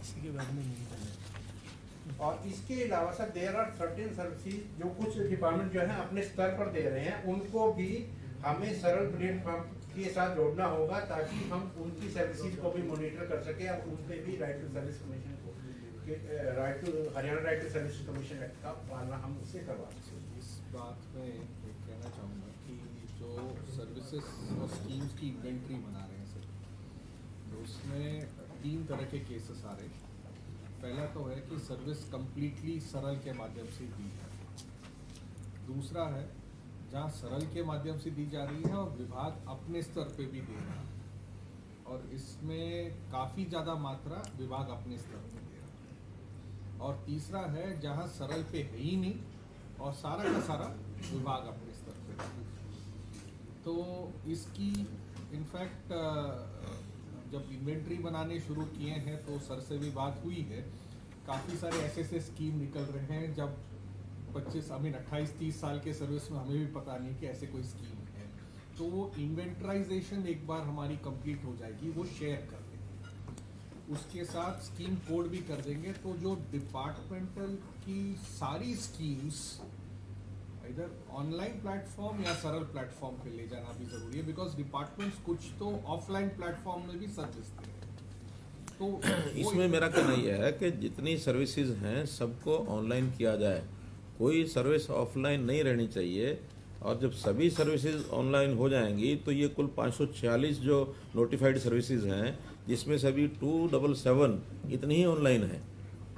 इसके बाद में नहीं करना। और इसके अलावा sir there are certain services जो कुछ डिपार्टमेंट जो है अपने स्तर पर दे रहे हैं, उनको भी हमें सरल प्लेटफॉर्म के साथ जोड़ना होगा ताकि हम उनकी सर्विसेज को भी मॉनिटर कर सके और उन पे भी राइट टू सर्विस कमीशन को right to Haryana right to service commission act का पालना हम उससे करवा सकें। इस बात में एक कहना चाहूँगा कि जो सर्विसेज और स्कीम्स की इन्वेंट्री बना रहे हैं सर, तो उसमें 3 तरह के केसेस आ रहे हैं। पहला तो है कि सर्विस कंप्लीटली सरल के माध्यम से दी है। दूसरा है जहाँ सरल के माध्यम से दी जा रही है और विभाग अपने स्तर पे भी दे रहा है, और इसमें काफ़ी ज़्यादा मात्रा विभाग अपने स्तर पे दे रहा है। और तीसरा है जहाँ सरल पे है ही नहीं और सारा का सारा विभाग अपने स्तर पे दे रहा है। तो इसकी इनफैक्ट जब इन्वेंट्री बनाने शुरू किए हैं तो सर से भी बात हुई है, काफ़ी सारे ऐसे स्कीम निकल रहे हैं जब 28-30 साल के सर्विस में हमें भी पता नहीं कि ऐसे कोई स्कीम है। तो वो इन्वेंटराइजेशन एक बार हमारी कंप्लीट हो जाएगी, वो शेयर कर देंगे, उसके साथ स्कीम कोड भी कर देंगे। तो जो डिपार्टमेंटल की सारी स्कीम्स इधर ऑनलाइन प्लेटफॉर्म या सरल प्लेटफॉर्म पे ले जाना भी जरूरी है, बिकॉज डिपार्टमेंट्स कुछ तो ऑफलाइन प्लेटफॉर्म में भी सर्विस दे रहे हैं। तो इसमें मेरा कहना यह है कि जितनी सर्विसेज हैं सबको ऑनलाइन किया जाए, कोई सर्विस ऑफलाइन नहीं रहनी चाहिए। और जब सभी सर्विसेज ऑनलाइन हो जाएंगी तो ये कुल 546 जो नोटिफाइड सर्विसेज हैं, जिसमें से अभी 277 इतनी ही ऑनलाइन है,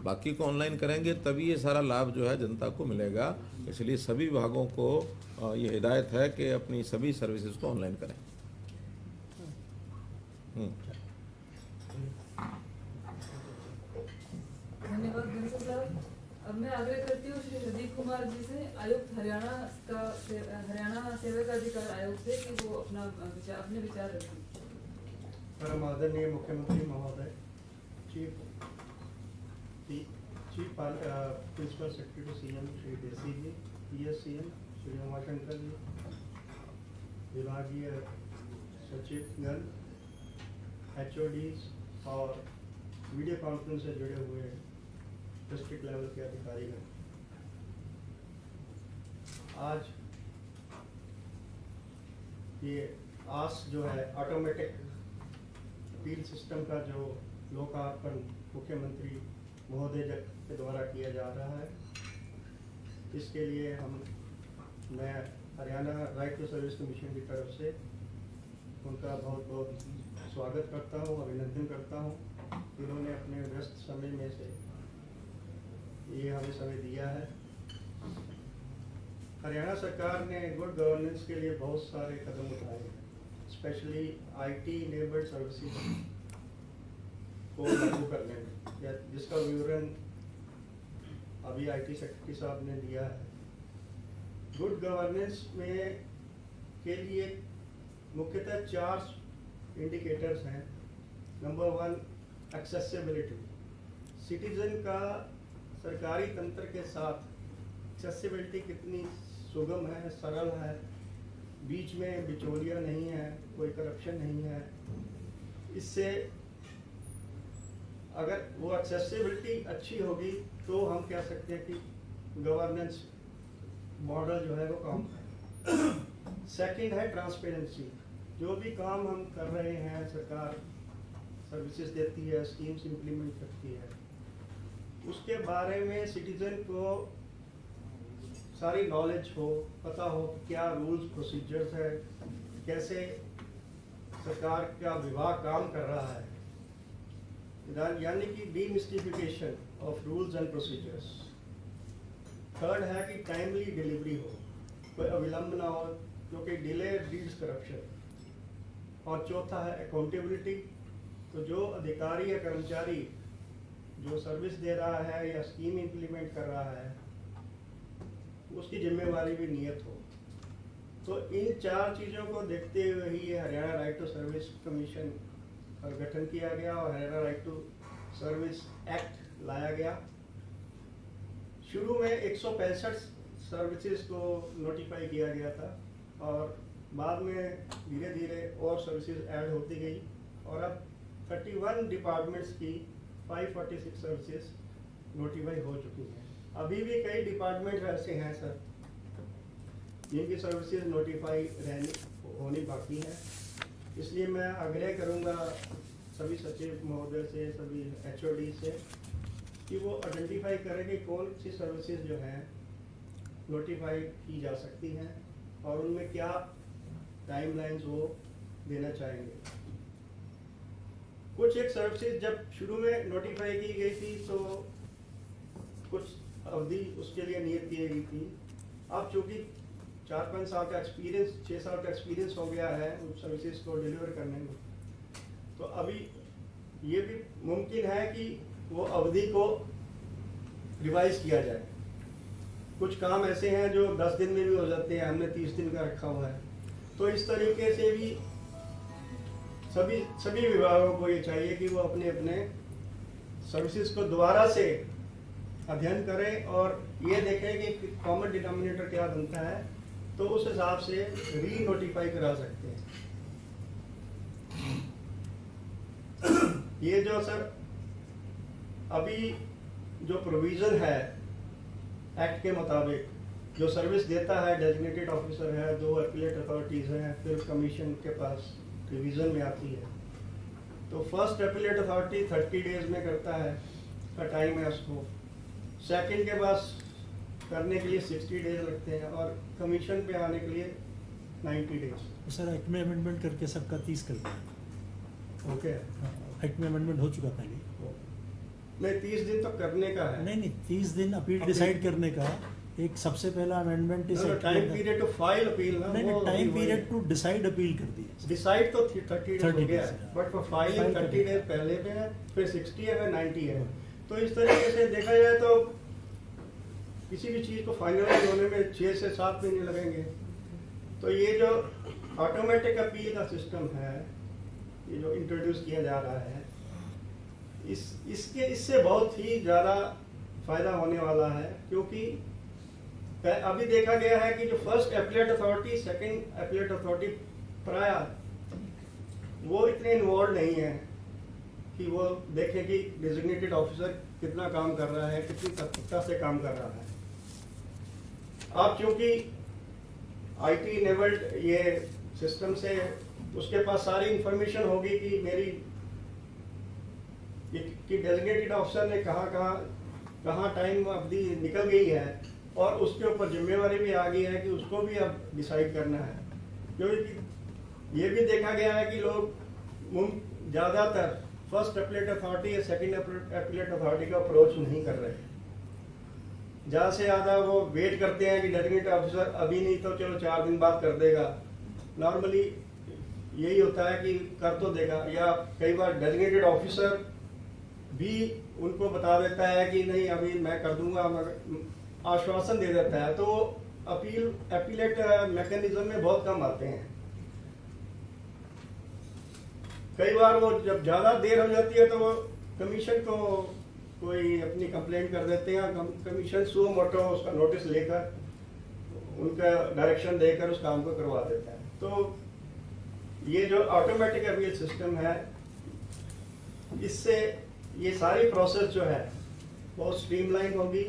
बाकी को ऑनलाइन करेंगे तभी ये सारा लाभ जो है जनता को मिलेगा। इसलिए सभी विभागों को ये हिदायत है कि अपनी सभी सर्विसेज को ऑनलाइन करें। धन्यवाद घनश्याम साहब। अब मैं आग्रह करती हूँ श्री प्रदीप कुमार जी से, आयुक्त हरियाणा सेवक अधिकार आयोग से, कि वो अपने विचार रखें। परम आदरणीय मुख्यमंत्री महोदय, chief principal secretary to CM Shri Desi ji, PSCM Shri Umashankar ji, विभागीय सचिवगण, HODs और वीडियो कॉन्फ्रेंस से जुड़े हुए डिस्ट्रिक्ट लेवल के अधिकारीगण, आज ये आस जो है ऑटोमेटिक अपील सिस्टम का जो लोकार्पण मुख्यमंत्री महोदय के द्वारा किया जा रहा है, इसके लिए मैं Haryana right to service commission की तरफ से उनका बहुत बहुत स्वागत करता हूँ, अभिनंदन करता हूँ। इन्होंने अपने व्यस्त समय में से ये हमें समय दिया है। हरियाणा सरकार ने गुड गवर्नेंस के लिए बहुत सारे कदम उठाए हैं, स्पेशली IT इनेबल्ड सर्विसेज को लागू करने में, जिसका विवरण अभी IT सेक्रेटरी साहब ने दिया है। गुड गवर्नेंस में के लिए मुख्यतः 4 इंडिकेटर्स हैं। Number 1, accessibility. सिटीजन का सरकारी तंत्र के साथ एक्सेसिबिलिटी कितनी सुगम है, सरल है, बीच में बिचौलिया नहीं है, कोई करप्शन नहीं है। इससे अगर वो एक्सेसिबिलिटी अच्छी होगी तो हम कह सकते हैं कि गवर्नेंस मॉडल जो है वो काम करेगा। सेकंड है ट्रांसपेरेंसी। जो भी काम हम कर रहे हैं, सरकार सर्विसेज देती है, स्कीम्स इम्प्लीमेंट करती है, उसके बारे में सिटीजन को सारी नॉलेज हो, पता हो क्या रूल्स प्रोसीजर्स है, कैसे सरकार का विभाग काम कर रहा है, यानी कि demystification of rules and procedures. Third है कि टाइमली डिलीवरी हो, कोई अविलंब ना हो, क्योंकि डिले लीड्स करप्शन। और चौथा है अकाउंटेबिलिटी। तो जो अधिकारी या कर्मचारी जो सर्विस दे रहा है या स्कीम इम्प्लीमेंट कर रहा है, उसकी जिम्मेवारी भी नियत हो। तो इन 4 चीज़ों को देखते हुए ही ये Haryana right to service commission का गठन किया गया और Haryana right to service act लाया गया। शुरू में 165 सर्विसेज को नोटिफाई किया गया था और बाद में धीरे धीरे और सर्विसेज ऐड होती गई और अब 31 डिपार्टमेंट्स की 546 सर्विसेज नोटिफाई हो चुकी हैं। अभी भी कई डिपार्टमेंट ऐसे हैं सर जिनकी सर्विसेज नोटिफाई होनी बाकी है। इसलिए मैं आग्रह करूंगा सभी सचिव महोदय से, सभी HOD से कि वो आइडेंटिफाई करें कि कौन सी सर्विसेज जो हैं नोटिफाई की जा सकती हैं और उनमें क्या टाइमलाइंस वो देना चाहेंगे। कुछ एक सर्विसेज जब शुरू में नोटिफाई की गई थी तो कुछ अवधि उसके लिए नियत की गई थी। अब चूँकि 4-5 साल का एक्सपीरियंस, 6 साल का एक्सपीरियंस हो गया है उन सर्विसेज को डिलीवर करने में, तो अभी ये भी मुमकिन है कि वो अवधि को रिवाइज किया जाए। कुछ काम ऐसे हैं जो 10 दिन में भी हो जाते हैं, हमने 30 दिन का रखा हुआ है। तो इस तरीके से भी सभी विभागों को ये चाहिए कि वो अपने अपने सर्विसेज को दोबारा से अध्ययन करें और ये देखें कि कॉमन डिनोमिनेटर क्या बनता है, तो उस हिसाब से री नोटिफाई करा सकते हैं। ये जो सर अभी जो प्रोविजन है एक्ट के मुताबिक, जो सर्विस देता है डेजिग्नेटेड ऑफिसर है, 2 एपीलेट अथॉरिटीज़ हैं, फिर कमीशन के पास रिवीजन में आती है। तो फर्स्ट एपीलेट अथॉरिटी 30 डेज में करता है, का टाइम है उसको। सेकंड के पास करने के लिए 60 डेज लगते हैं और कमीशन पे आने के लिए 90 डेज। सर एक्ट में अमेंडमेंट करके सबका 30 कर दिया। ओके, एक्ट में अमेंडमेंट हो चुका पहले। नहीं 30 दिन तो करने का है। नहीं 30 दिन अपील डिसाइड करने का। एक सबसे पहला अमेंडमेंट इस time period to file appeal ना, नहीं time period to decide appeal कर दिया। डिसाइड तो 30 डेज हो गया, days, but for filing 30 days पहले पे है, फिर 60 है, फिर 90 है। तो इस तरीके से देखा जाए तो किसी भी चीज़ को फाइनलाइज होने में 6 से 7 महीने लगेंगे। तो ये जो ऑटोमेटिक अपील का सिस्टम है, ये जो इंट्रोड्यूस किया जा रहा है, इससे बहुत ही ज़्यादा फायदा होने वाला है। क्योंकि अभी देखा गया है कि जो first appellate authority, second appellate authority prior, वो इतने इन्वॉल्व नहीं है कि वो देखें कि डेजिग्नेटेड ऑफिसर कितना काम कर रहा है, कितनी तत्परता से काम कर रहा है। अब चूंकि IT इनेबल्ड ये सिस्टम से उसके पास सारी इंफॉर्मेशन होगी कि मेरी कि डेलीगेटेड ऑफिसर ने कहाँ टाइम अवधि निकल गई है, और उसके ऊपर जिम्मेवारी भी आ गई है कि उसको भी अब डिसाइड करना है। क्योंकि ये भी देखा गया है कि लोग ज़्यादातर फर्स्ट अपीलेट अथॉरिटी या सेकंड अपीलेट अथॉरिटी का अप्रोच नहीं कर रहे हैं। ज़्यादा से ज़्यादा वो वेट करते हैं कि डेलीगेटेड ऑफिसर अभी नहीं तो चलो 4 दिन बाद कर देगा। नॉर्मली यही होता है कि कर तो देगा, या कई बार डेलीगेटेड ऑफिसर भी उनको बता देता है कि नहीं अभी मैं कर दूंगा, मगर आश्वासन दे देता है, तो अपीलेट मैकेनिज्म में बहुत कम आते हैं। कई बार वो जब ज्यादा देर हो जाती है तो वो कमीशन को कोई अपनी कंप्लेंट कर देते हैं, कमीशन सुओ मोटो उसका नोटिस लेकर उनका डायरेक्शन देकर उस काम को करवा देता है। तो ये जो ऑटोमेटिक अपील सिस्टम है, इससे ये सारी प्रोसेस जो है बहुत स्ट्रीमलाइन होगी।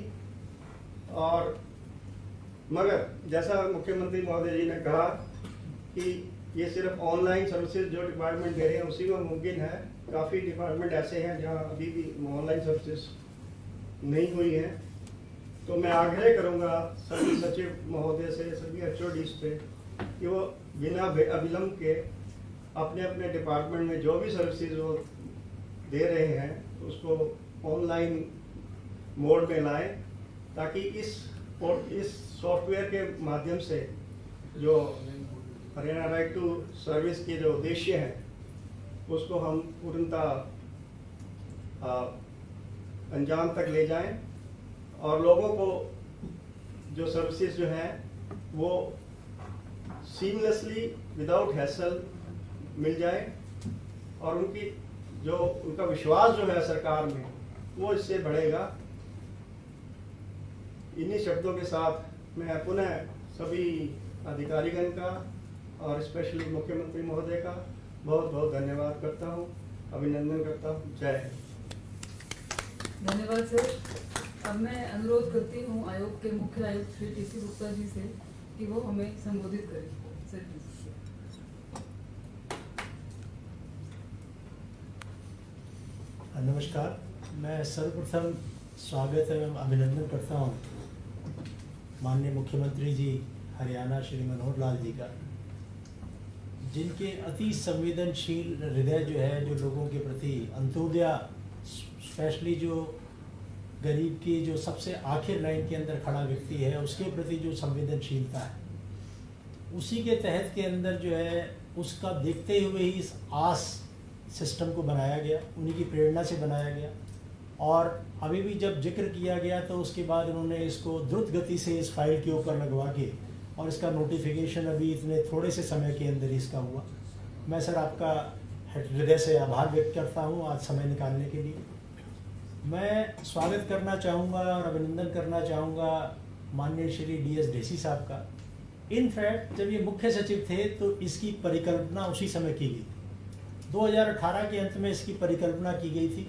और मगर जैसा मुख्यमंत्री महोदय जी ने कहा कि ये सिर्फ ऑनलाइन सर्विसेज जो डिपार्टमेंट दे रहे हैं उसी में मुमकिन है। काफ़ी डिपार्टमेंट ऐसे हैं जहां अभी भी ऑनलाइन सर्विसेज नहीं हुई हैं। तो मैं आग्रह करूंगा सभी सचिव महोदय से, सभी HOD से कि वो बिना अविलंब के अपने अपने डिपार्टमेंट में जो भी सर्विसेज वो दे रहे हैं उसको ऑनलाइन मोड में लाएं, ताकि इस सॉफ्टवेयर के माध्यम से जो हरियाणा राइट टू सर्विस के जो उद्देश्य हैं उसको हम पूर्णतः अंजाम तक ले जाएं, और लोगों को जो सर्विसेज जो हैं वो सीमलेसली विदाउट हैसल मिल जाए, और उनका विश्वास जो है सरकार में वो इससे बढ़ेगा। इन्हीं शब्दों के साथ मैं पुनः सभी अधिकारीगण का और स्पेशली मुख्यमंत्री महोदय का बहुत बहुत धन्यवाद करता हूँ, अभिनंदन करता हूँ। जय हिंद। धन्यवाद सर। अब मैं अनुरोध करती हूँ आयोग के मुख्य आयुक्त श्री TC गुप्ता जी से कि वो हमें संबोधित करें। सर नमस्कार। मैं सर्वप्रथम स्वागत एवं अभिनंदन करता हूँ माननीय मुख्यमंत्री जी हरियाणा श्री मनोहर लाल जी का, जिनके अति संवेदनशील हृदय जो है, जो लोगों के प्रति अंत्योदय, स्पेशली जो गरीब की जो सबसे आखिर लाइन के अंदर खड़ा व्यक्ति है उसके प्रति जो संवेदनशीलता है, उसी के तहत के अंदर जो है उसका देखते हुए ही इस आस सिस्टम को बनाया गया, उन्हीं की प्रेरणा से बनाया गया। और अभी भी जब जिक्र किया गया तो उसके बाद उन्होंने इसको द्रुत गति से इस फाइल के ऊपर लगवा के, और इसका नोटिफिकेशन अभी इतने थोड़े से समय के अंदर इसका हुआ। मैं सर आपका हृदय से आभार व्यक्त करता हूँ आज समय निकालने के लिए। मैं स्वागत करना चाहूँगा और अभिनंदन करना चाहूँगा माननीय श्री DS ढेसी साहब का। इनफैक्ट जब ये मुख्य सचिव थे तो इसकी परिकल्पना उसी समय की गई, 2018 के अंत में इसकी परिकल्पना की गई थी,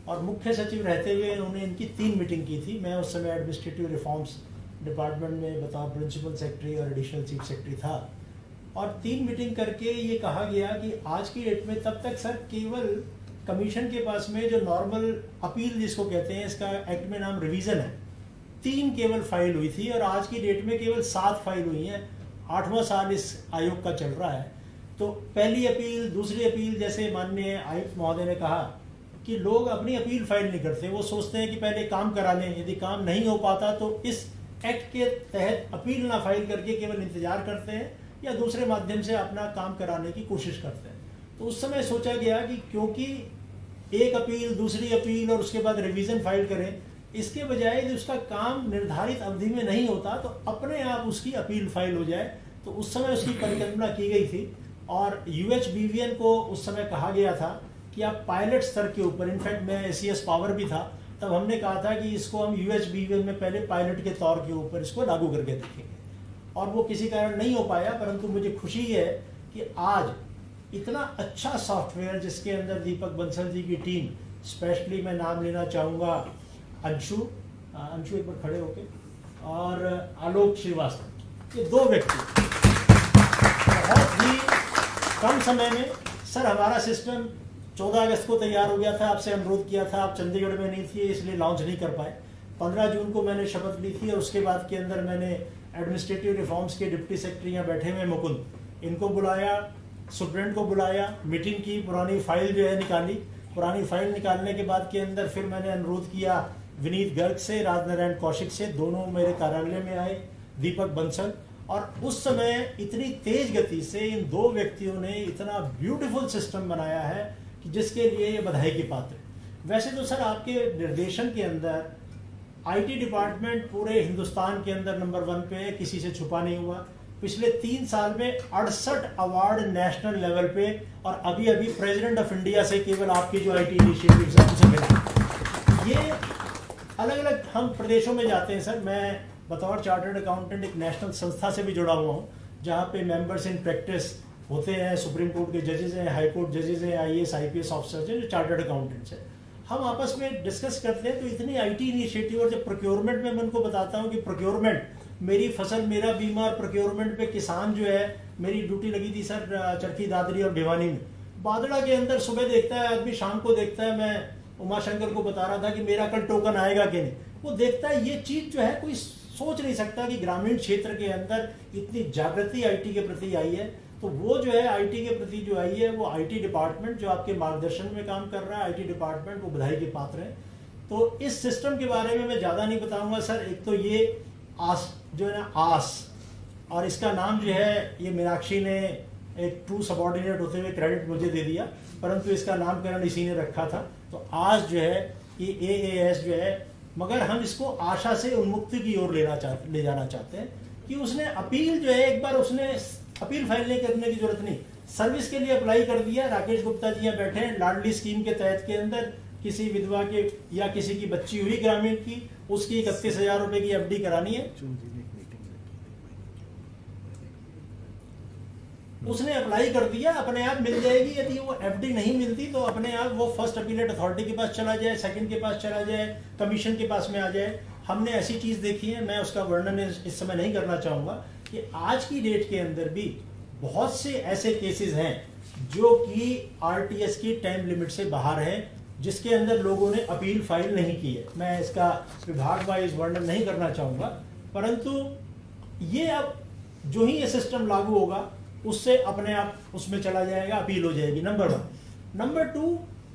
और मुख्य सचिव रहते हुए उन्होंने इनकी 3 मीटिंग की थी। मैं उस समय एडमिनिस्ट्रेटिव रिफॉर्म्स डिपार्टमेंट में बताओ प्रिंसिपल सेक्रेटरी और एडिशनल चीफ सेक्रेटरी था, और 3 मीटिंग करके ये कहा गया कि आज की डेट में तब तक सर केवल कमीशन के पास में जो नॉर्मल अपील जिसको कहते हैं, इसका एक्ट में नाम रिवीजन है, 3 केवल फाइल हुई थी, और आज की डेट में केवल 7 फाइल हुई हैं। 8वां साल इस आयोग का चल रहा है। तो पहली अपील, दूसरी अपील, जैसे माननीय आयुक्त महोदय ने कहा कि लोग अपनी अपील फाइल नहीं करते, वो सोचते हैं कि पहले काम करा लें, यदि काम नहीं हो पाता तो इस एक्ट के तहत अपील ना फाइल करके केवल इंतजार करते हैं या दूसरे माध्यम से अपना काम कराने की कोशिश करते हैं। तो उस समय सोचा गया कि क्योंकि एक अपील, दूसरी अपील और उसके बाद रिवीजन फाइल करें, इसके बजाय यदि उसका काम निर्धारित अवधि में नहीं होता तो अपने आप उसकी अपील फाइल हो जाए। तो उस समय उसकी परिकल्पना की गई थी, और UHBVN को उस समय कहा गया था कि आप पायलट स्तर के ऊपर, इनफैक्ट मैं ACS पावर भी था, तब हमने कहा था कि इसको हम UHBVN में पहले पायलट के तौर के ऊपर इसको लागू करके देखेंगे, और वो किसी कारण नहीं हो पाया। परंतु मुझे खुशी है कि आज इतना अच्छा सॉफ्टवेयर जिसके अंदर दीपक बंसल जी की टीम, स्पेशली मैं नाम लेना चाहूँगा अंशु एक बार खड़े होके, और आलोक श्रीवास्तव, ये 2 व्यक्ति बहुत ही कम समय में सर हमारा सिस्टम 14 अगस्त को तैयार हो गया था, आपसे अनुरोध किया था, आप चंडीगढ़ में नहीं थी इसलिए लॉन्च नहीं कर पाए। 15 जून को मैंने शपथ ली थी और उसके बाद के अंदर मैंने एडमिनिस्ट्रेटिव रिफॉर्म्स के डिप्टी सेक्रेटरी यहाँ बैठे हुए मुकुंद, इनको बुलाया, सुप्रेंट को बुलाया, मीटिंग की, पुरानी फाइल जो है निकाली। पुरानी फाइल निकालने के बाद के अंदर फिर मैंने अनुरोध किया विनीत गर्ग से, राजनारायण कौशिक से, दोनों मेरे कार्यालय में आए, दीपक बंसल, और उस समय इतनी तेज गति से इन दो व्यक्तियों ने इतना ब्यूटीफुल सिस्टम बनाया है कि जिसके लिए ये बधाई के पात्र है। वैसे तो सर आपके निर्देशन के अंदर आईटी डिपार्टमेंट पूरे हिंदुस्तान के अंदर नंबर 1 पे है, किसी से छुपा नहीं हुआ। पिछले 3 साल में 68 अवार्ड नेशनल लेवल पे, और अभी अभी प्रेसिडेंट ऑफ इंडिया से केवल आपके जो आईटी इनिशिएटिव्स हैं उनसे मिला। ये अलग अलग हम प्रदेशों में जाते हैं सर। मैं बतौर चार्टर्ड अकाउंटेंट एक नेशनल संस्था से भी जुड़ा हुआ हूँ जहाँ पे मेंबर्स इन प्रैक्टिस होते हैं, सुप्रीम कोर्ट के जजेस हैं, हाई कोर्ट जजेस हैं, IAS IPS ऑफिसर्स हैं, जो चार्टर्ड अकाउंटेंट्स हैं। हम आपस में डिस्कस करते हैं तो इतनी आईटी इनिशिएटिव, और जब प्रोक्योरमेंट में मैं उनको बताता हूँ कि प्रोक्योरमेंट मेरी फसल मेरा बीमा, और प्रोक्योरमेंट पे किसान जो है, मेरी ड्यूटी लगी थी सर चरखी दादरी और भिवानी में। बादड़ा के अंदर सुबह देखता है आदमी, शाम को देखता है। मैं उमाशंकर को बता रहा था कि मेरा कल टोकन आएगा कि नहीं, वो देखता है। ये चीज जो है कोई सोच नहीं सकता कि ग्रामीण क्षेत्र के अंदर इतनी जागृति आईटी के प्रति आई है। तो वो जो है आईटी के प्रति जो आई है, वो आईटी डिपार्टमेंट जो आपके मार्गदर्शन में काम कर रहा है, आईटी डिपार्टमेंट, वो बधाई के पात्र है। तो इस सिस्टम के बारे में मैं ज़्यादा नहीं बताऊंगा सर। एक तो ये आस जो है ना, आस, और इसका नाम जो है ये मीनाक्षी ने एक ट्रू सबॉर्डिनेट होते हुए क्रेडिट मुझे दे दिया, परंतु इसका नामकरण इसी ने रखा था। तो आज जो है ये AAS जो है, मगर हम इसको आशा से उन्मुक्ति की ओर ले जाना चाहते हैं कि उसने अपील जो है, एक बार उसने अपील फाइल नहीं करने की जरूरत नहीं, सर्विस के लिए अप्लाई कर दिया। राकेश गुप्ता जी यहाँ बैठे हैं, लाडली स्कीम के तहत के अंदर किसी विधवा के या किसी की बच्ची हुई ग्रामीण की, उसकी 31,000 रुपए की FD करानी है, उसने अप्लाई कर दिया, अपने आप मिल जाएगी। यदि वो FD नहीं मिलती तो अपने आप वो फर्स्ट अपीलेट अथॉरिटी के पास चला जाए, सेकंड के पास चला जाए, कमीशन के पास में आ जाए। हमने ऐसी चीज देखी है, मैं उसका वर्णन इस समय नहीं करना चाहूंगा, कि आज की डेट के अंदर भी बहुत से ऐसे केसेस हैं जो कि RTS की टाइम लिमिट से बाहर है, जिसके अंदर लोगों ने अपील फाइल नहीं की है। मैं इसका विभाग वाइज वर्णन नहीं करना चाहूंगा, परंतु ये अब जो ही ये सिस्टम लागू होगा उससे अपने आप उसमें चला जाएगा, अपील हो जाएगी, नंबर 1। नंबर 2,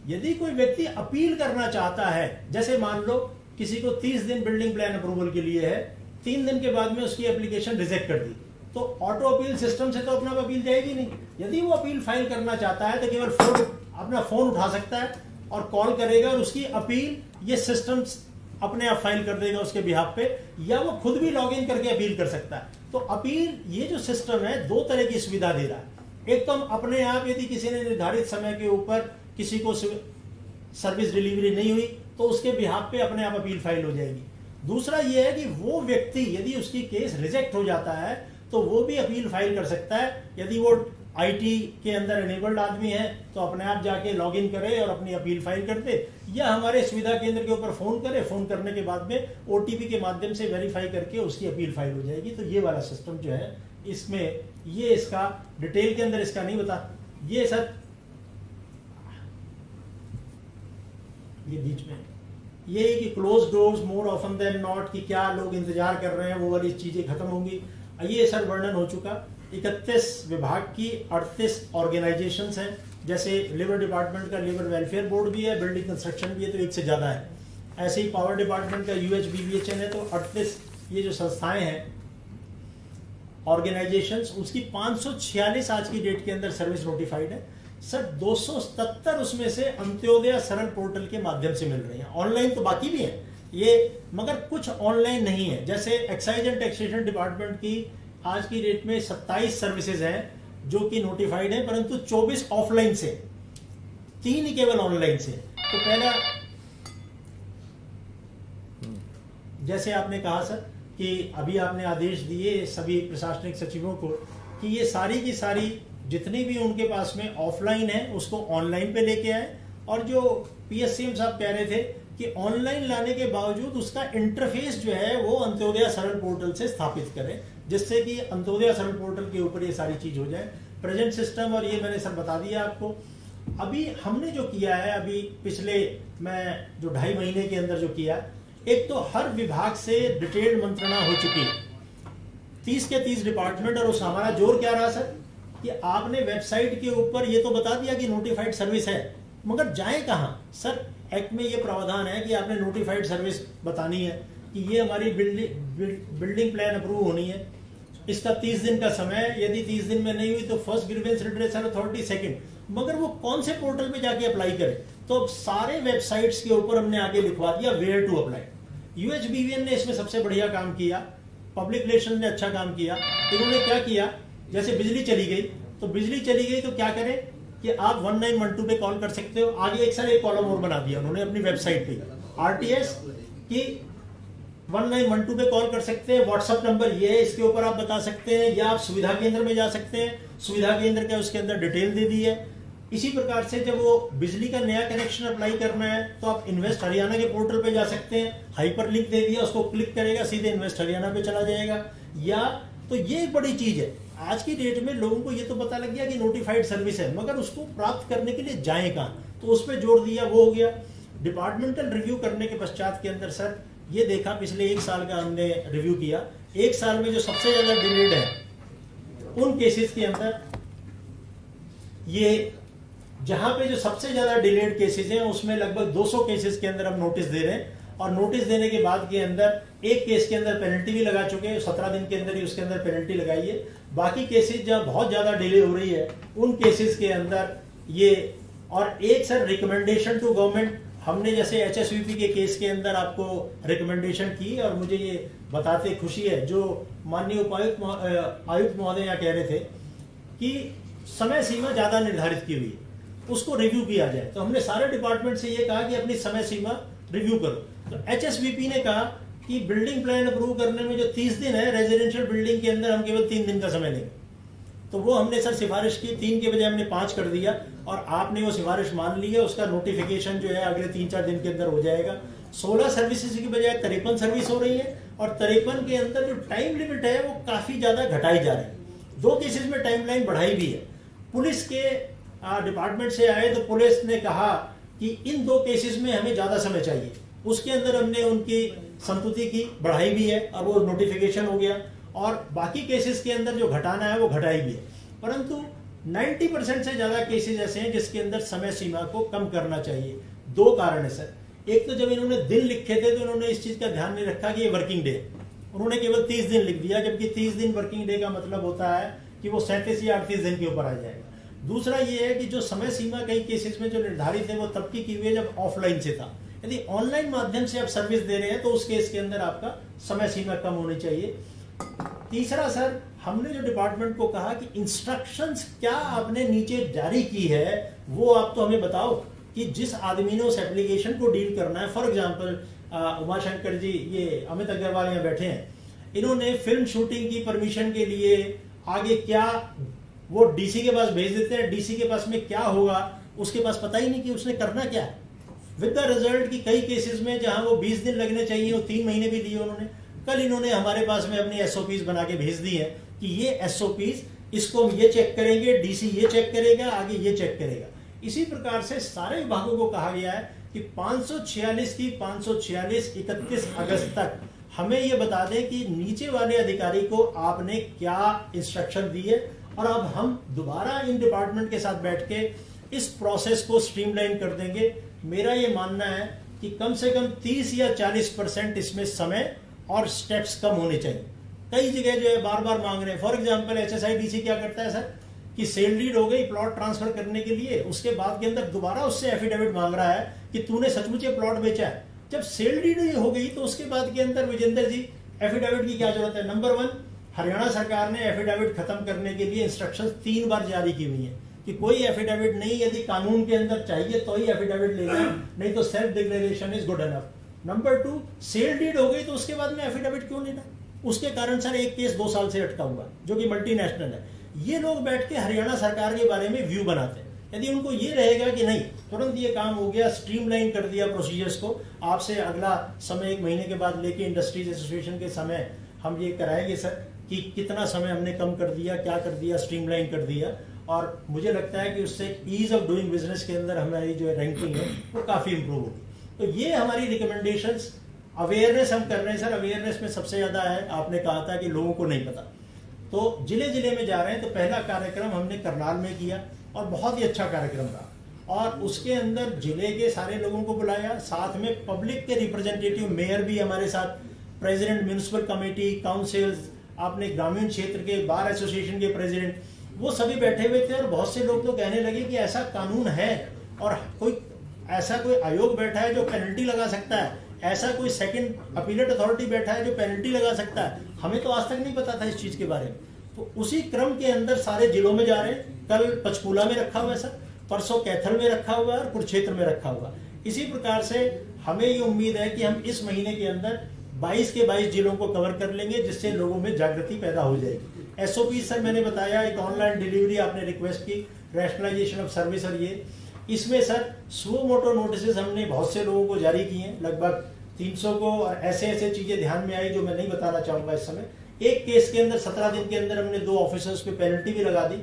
यदि कोई व्यक्ति अपील करना चाहता है, जैसे मान लो किसी को 30 दिन बिल्डिंग प्लान अप्रूवल के लिए है, 3 दिन के बाद में उसकी एप्लीकेशन रिजेक्ट कर दी, तो ऑटो अपील सिस्टम से तो अपना अपील जाएगी नहीं। यदि वो अपील फाइल करना चाहता है तो केवल अपना फोन उठा सकता है और कॉल करेगा, और उसकी अपील ये सिस्टम अपने आप फाइल कर देगा उसके बिहाफ पे, या वो खुद भी लॉग इन करके अपील कर सकता है। तो अपील, ये जो सिस्टम है, 2 तरह की सुविधा दे रहा है। एक तो अपने आप, यदि किसी ने निर्धारित समय के ऊपर किसी को सर्विस डिलीवरी नहीं हुई तो उसके बिहाफ पे अपने आप अपील फाइल हो जाएगी। दूसरा ये है कि वो व्यक्ति यदि उसकी केस रिजेक्ट हो जाता है तो वो भी अपील फाइल कर सकता है। यदि वो IT के अंदर एनेबल्ड आदमी है तो अपने आप जाके लॉग इन करे और अपनी अपील फाइल कर दे, या हमारे सुविधा केंद्र के ऊपर फोन करे, फोन करने के बाद में OTP के माध्यम से वेरीफाई करके उसकी अपील फाइल हो जाएगी। तो ये वाला सिस्टम जो है, इसमें ये इसका डिटेल के अंदर इसका नहीं बता, ये सर ये बीच में ये कि close doors more often than not, कि क्या लोग इंतजार कर रहे हैं, वो वाली चीजें खत्म होंगी। ये सर वर्णन हो चुका। 31 विभाग की 38 ऑर्गेनाइजेशंस हैं, जैसे लेबर डिपार्टमेंट का लेबर वेलफेयर बोर्ड भी है, बिल्डिंग कंस्ट्रक्शन भी है, तो 1 से ज़्यादा है। ऐसे ही पावर डिपार्टमेंट का UHBBHN है, तो 38 ये जो संस्थाएं हैं, ऑर्गेनाइजेशंस, उसकी 546 आज की डेट के अंदर सर्विस नोटिफाइड है सर। 277 उसमें से अंत्योदय सरल पोर्टल के माध्यम से मिल रही हैं। ऑनलाइन तो बाकी भी है ये, मगर कुछ ऑनलाइन नहीं है। जैसे एक्साइज एंड टैक्सेशन डिपार्टमेंट की आज की डेट में 27 सर्विसेज हैं जो कि नोटिफाइड है, परंतु 24 ऑफलाइन से, 3 ही केवल ऑनलाइन से। तो पहला, जैसे आपने कहा सर कि अभी आपने आदेश दिए सभी प्रशासनिक सचिवों को कि ये सारी की सारी जितनी भी उनके पास में ऑफलाइन है उसको ऑनलाइन पे लेके आए, और जो PSCM साहब कह रहे थे कि ऑनलाइन लाने के बावजूद उसका इंटरफेस जो है वो अंत्योदय सरल पोर्टल से स्थापित करें, जिससे कि अंत्योदय सरल पोर्टल के ऊपर ये सारी चीज हो जाए। प्रेजेंट सिस्टम, और ये मैंने सर बता दिया आपको। अभी हमने जो किया है, अभी पिछले मैं जो 2.5 महीने के अंदर जो किया, एक तो हर विभाग से डिटेल्ड मंत्रणा हो चुकी है, 30 के 30 डिपार्टमेंट। और उसका हमारा जोर क्या रहा सर कि आपने वेबसाइट के ऊपर ये तो बता दिया कि नोटिफाइड सर्विस है, मगर जाए कहाँ सर? एक्ट में ये प्रावधान है कि आपने नोटिफाइड सर्विस बतानी है कि ये हमारी बिल्डिंग प्लान अप्रूव होनी है, इसका 30 दिन का समय, यदि 30 दिन में नहीं हुई तो first grievance redressal authority second. मगर वो कौन से पोर्टल पे जाके अप्लाई करे? तो अब सारे वेबसाइट्स के ऊपर हमने आगे लिखवा दिया वेयर टू अप्लाई। यूएचबीवीएन ने इसमें सबसे बढ़िया काम किया, पब्लिक रिलेशन ने अच्छा काम किया। इन्होंने क्या किया, जैसे बिजली चली गई तो क्या करें कि आप 1912 पे कॉल कर सकते हो। आगे एक कॉलम और बना दिया उन्होंने अपनी वेबसाइट पे, आरटीएस की 1912 पे कॉल कर सकते हैं, व्हाट्सएप नंबर ये है, इसके ऊपर आप बता सकते हैं, या आप सुविधा केंद्र में जा सकते हैं, सुविधा केंद्र का उसके अंदर डिटेल दे दी है। इसी प्रकार से जब वो बिजली का नया कनेक्शन अप्लाई करना है तो आप इन्वेस्ट हरियाणा के पोर्टल पे जा सकते हैं, हाइपर लिंक दे दिया, उसको क्लिक करेगा सीधे इन्वेस्ट हरियाणा पे चला जाएगा। या तो ये एक बड़ी चीज है, आज की डेट में लोगों को ये तो पता लग गया कि नोटिफाइड सर्विस है, मगर उसको प्राप्त करने के लिए जाए कहाँ, तो उस पर जोर दिया, वो हो गया। डिपार्टमेंटल रिव्यू करने के पश्चात के अंदर सर ये देखा, पिछले 1 साल का हमने रिव्यू किया, 1 साल में जो सबसे ज्यादा डिलेड है उन केसेस के अंदर, ये जहां पे जो सबसे ज्यादा डिलेड केसेस हैं उसमें लगभग 200 केसेस के अंदर हम नोटिस दे रहे हैं। और नोटिस देने के बाद के अंदर एक केस के अंदर पेनल्टी भी लगा चुके हैं, 17 दिन के अंदर ही उसके अंदर पेनल्टी लगाई है। बाकी केसेस जहां बहुत ज्यादा डिले हो रही है उन केसेस के अंदर ये, और एक सर रिकमेंडेशन टू गवर्नमेंट, हमने जैसे एचएसवीपी के केस के अंदर आपको रिकमेंडेशन की, और मुझे ये बताते खुशी है, जो माननीय आयुक्त महोदय यहाँ कह रहे थे कि समय सीमा ज्यादा निर्धारित की हुई है, उसको रिव्यू किया जाए। तो हमने सारे डिपार्टमेंट से ये कहा कि अपनी समय सीमा रिव्यू करो। तो एचएसवीपी ने कहा कि बिल्डिंग प्लान अप्रूव करने में जो 30 दिन है रेजिडेंशियल बिल्डिंग के अंदर, हम केवल 3 दिन का समय लेंगे। तो वो हमने सर सिफारिश की, 3 के बजाय हमने 5 कर दिया, और आपने वो सिफारिश मान ली है। उसका नोटिफिकेशन जो है अगले 3-4 दिन के अंदर हो जाएगा। 16 सर्विसेज की बजाय 53 सर्विस हो रही है, और 53 के अंदर जो टाइम लिमिट है वो काफी ज्यादा घटाई जा रही है। 2 केसेस में टाइमलाइन बढ़ाई भी है। पुलिस के डिपार्टमेंट से आए तो पुलिस ने कहा कि इन 2 केसेस में हमें ज्यादा समय चाहिए, उसके अंदर हमने उनकी संतुति की, बढ़ाई भी है, और वो नोटिफिकेशन हो गया। और बाकी केसेस के अंदर जो घटाना है वो घटाई भी है। परंतु 90% से ज्यादा केसेस ऐसे हैं जिसके अंदर समय सीमा को कम करना चाहिए। 2 कारण है सर। एक तो जब इन्होंने दिन लिखे थे तो इन्होंने इस चीज का ध्यान नहीं रखा कि ये वर्किंग डे, उन्होंने केवल 30 दिन लिख दिया, जबकि 30 दिन वर्किंग डे का मतलब होता है कि वो 37 या 38 दिन के ऊपर आ जाएगा। दूसरा ये है कि जो समय सीमा कई केसेस में जो निर्धारित है वो तब की हुई है जब ऑफलाइन से था। यदि ऑनलाइन माध्यम से आप सर्विस दे रहे हैं तो उस केस के अंदर आपका समय सीमा कम होनी चाहिए। तीसरा सर, हमने जो डिपार्टमेंट को कहा कि इंस्ट्रक्शंस क्या आपने नीचे जारी की है वो आप तो हमें बताओ, कि जिस आदमी ने उस एप्लीकेशन को डील करना है। फॉर एग्जांपल उमाशंकर जी, ये अमित अग्रवाल यहाँ बैठे हैं, इन्होंने फिल्म शूटिंग की परमिशन के लिए आगे क्या वो डीसी के पास भेज देते हैं, डीसी के पास में क्या होगा उसके पास पता ही नहीं कि उसने करना क्या है। विद द रिजल्ट की कई केसेस में जहां वो 20 दिन लगने चाहिए वो 3 महीने भी लिए उन्होंने। कल इन्होंने हमारे पास में अपनी एसओपीज बना के भेज दी है कि ये एसओपीज, इसको हम ये चेक करेंगे, डीसी ये चेक करेगा, आगे ये चेक करेगा। इसी प्रकार से सारे विभागों को कहा गया है कि 546 की 546 31 अगस्त तक हमें ये बता दें कि नीचे वाले अधिकारी को आपने क्या इंस्ट्रक्शन दी है, और अब हम दोबारा इन डिपार्टमेंट के साथ बैठ के इस प्रोसेस को स्ट्रीमलाइन कर देंगे। मेरा ये मानना है कि कम से कम 30 या 40% इसमें समय और स्टेप्स कम होने चाहिए। कई जगह जो है बार बार मांग रहे हैं। फॉर एग्जांपल एचएसआईडीसी क्या करता है सर कि सेल डीड हो गई प्लॉट ट्रांसफर करने के लिए, उसके बाद के अंदर दोबारा उससे एफिडेविट मांग रहा है कि तूने सचमुच ये प्लॉट बेचा है। जब सेल डीड हो गई तो उसके बाद के अंदर विजेंद्र जी एफिडेविट की क्या जरूरत है? नंबर 1, हरियाणा सरकार ने एफिडेविट खत्म करने के लिए इंस्ट्रक्शंस 3 बार जारी की हुई है कि कोई एफिडेविट नहीं, यदि कानून के अंदर चाहिए तो ही एफिडेविट लेना है, नहीं तो self declaration is good enough. Number 2, sale deed हो गई तो उसके बाद में एफिडेविट क्यों लेना? उसके कारण सर एक केस 2 साल से अटका हुआ जो कि मल्टीनेशनल है। ये लोग बैठ के हरियाणा सरकार के बारे में व्यू बनाते हैं। यदि उनको ये रहेगा कि नहीं तुरंत ये काम हो गया, स्ट्रीमलाइन कर दिया प्रोसीजर्स को, आपसे अगला समय 1 महीने के बाद लेके इंडस्ट्रीज एसोसिएशन के समय हम ये कराएंगे सर कि कितना समय हमने कम कर दिया, क्या कर दिया, स्ट्रीमलाइन कर दिया, और मुझे लगता है कि उससे ईज ऑफ डूइंग बिजनेस के अंदर हमारी जो रैंकिंग है वो काफ़ी इंप्रूव होगी। तो ये हमारी रिकमेंडेशंस। अवेयरनेस हम कर रहे हैं सर, अवेयरनेस में सबसे ज़्यादा है, आपने कहा था कि लोगों को नहीं पता, तो जिले जिले में जा रहे हैं। तो पहला कार्यक्रम हमने करनाल में किया और बहुत ही अच्छा कार्यक्रम रहा, और उसके अंदर जिले के सारे लोगों को बुलाया, साथ में पब्लिक के रिप्रेजेंटेटिव, मेयर भी हमारे साथ, प्रेसिडेंट म्यूनिसिपल कमेटी, काउंसिल्स, आपने ग्रामीण क्षेत्र के बार एसोसिएशन के प्रेसिडेंट, वो सभी बैठे हुए थे। और बहुत से लोग तो कहने लगे कि ऐसा कानून है और ऐसा कोई आयोग बैठा है जो पेनल्टी लगा सकता है, ऐसा कोई सेकंड अपीलेट अथॉरिटी बैठा है जो पेनल्टी लगा सकता है, हमें तो आज तक नहीं पता था इस चीज के बारे में। तो उसी क्रम के अंदर सारे जिलों में जा रहे हैं। कल पंचकूला में रखा हुआ है सर, परसों कैथल में रखा हुआ है और कुरुक्षेत्र में रखा हुआ। इसी प्रकार से हमें ये उम्मीद है कि हम इस महीने के अंदर 22 के 22 जिलों को कवर कर लेंगे, जिससे लोगों में जागृति पैदा हो जाएगी। एसओपी सर मैंने बताया, एक ऑनलाइन डिलीवरी आपने रिक्वेस्ट की, रैशनलाइजेशन ऑफ सर्विस, और ये इसमें सर सुओ मोटो नोटिस हमने बहुत से लोगों को जारी किए हैं, लगभग 300 को, और ऐसे ऐसे चीजें ध्यान में आई जो मैं नहीं बताना चाहूंगा इस समय। एक केस के अंदर 17 दिन के अंदर हमने 2 ऑफिसर्स पे पेनल्टी भी लगा दी।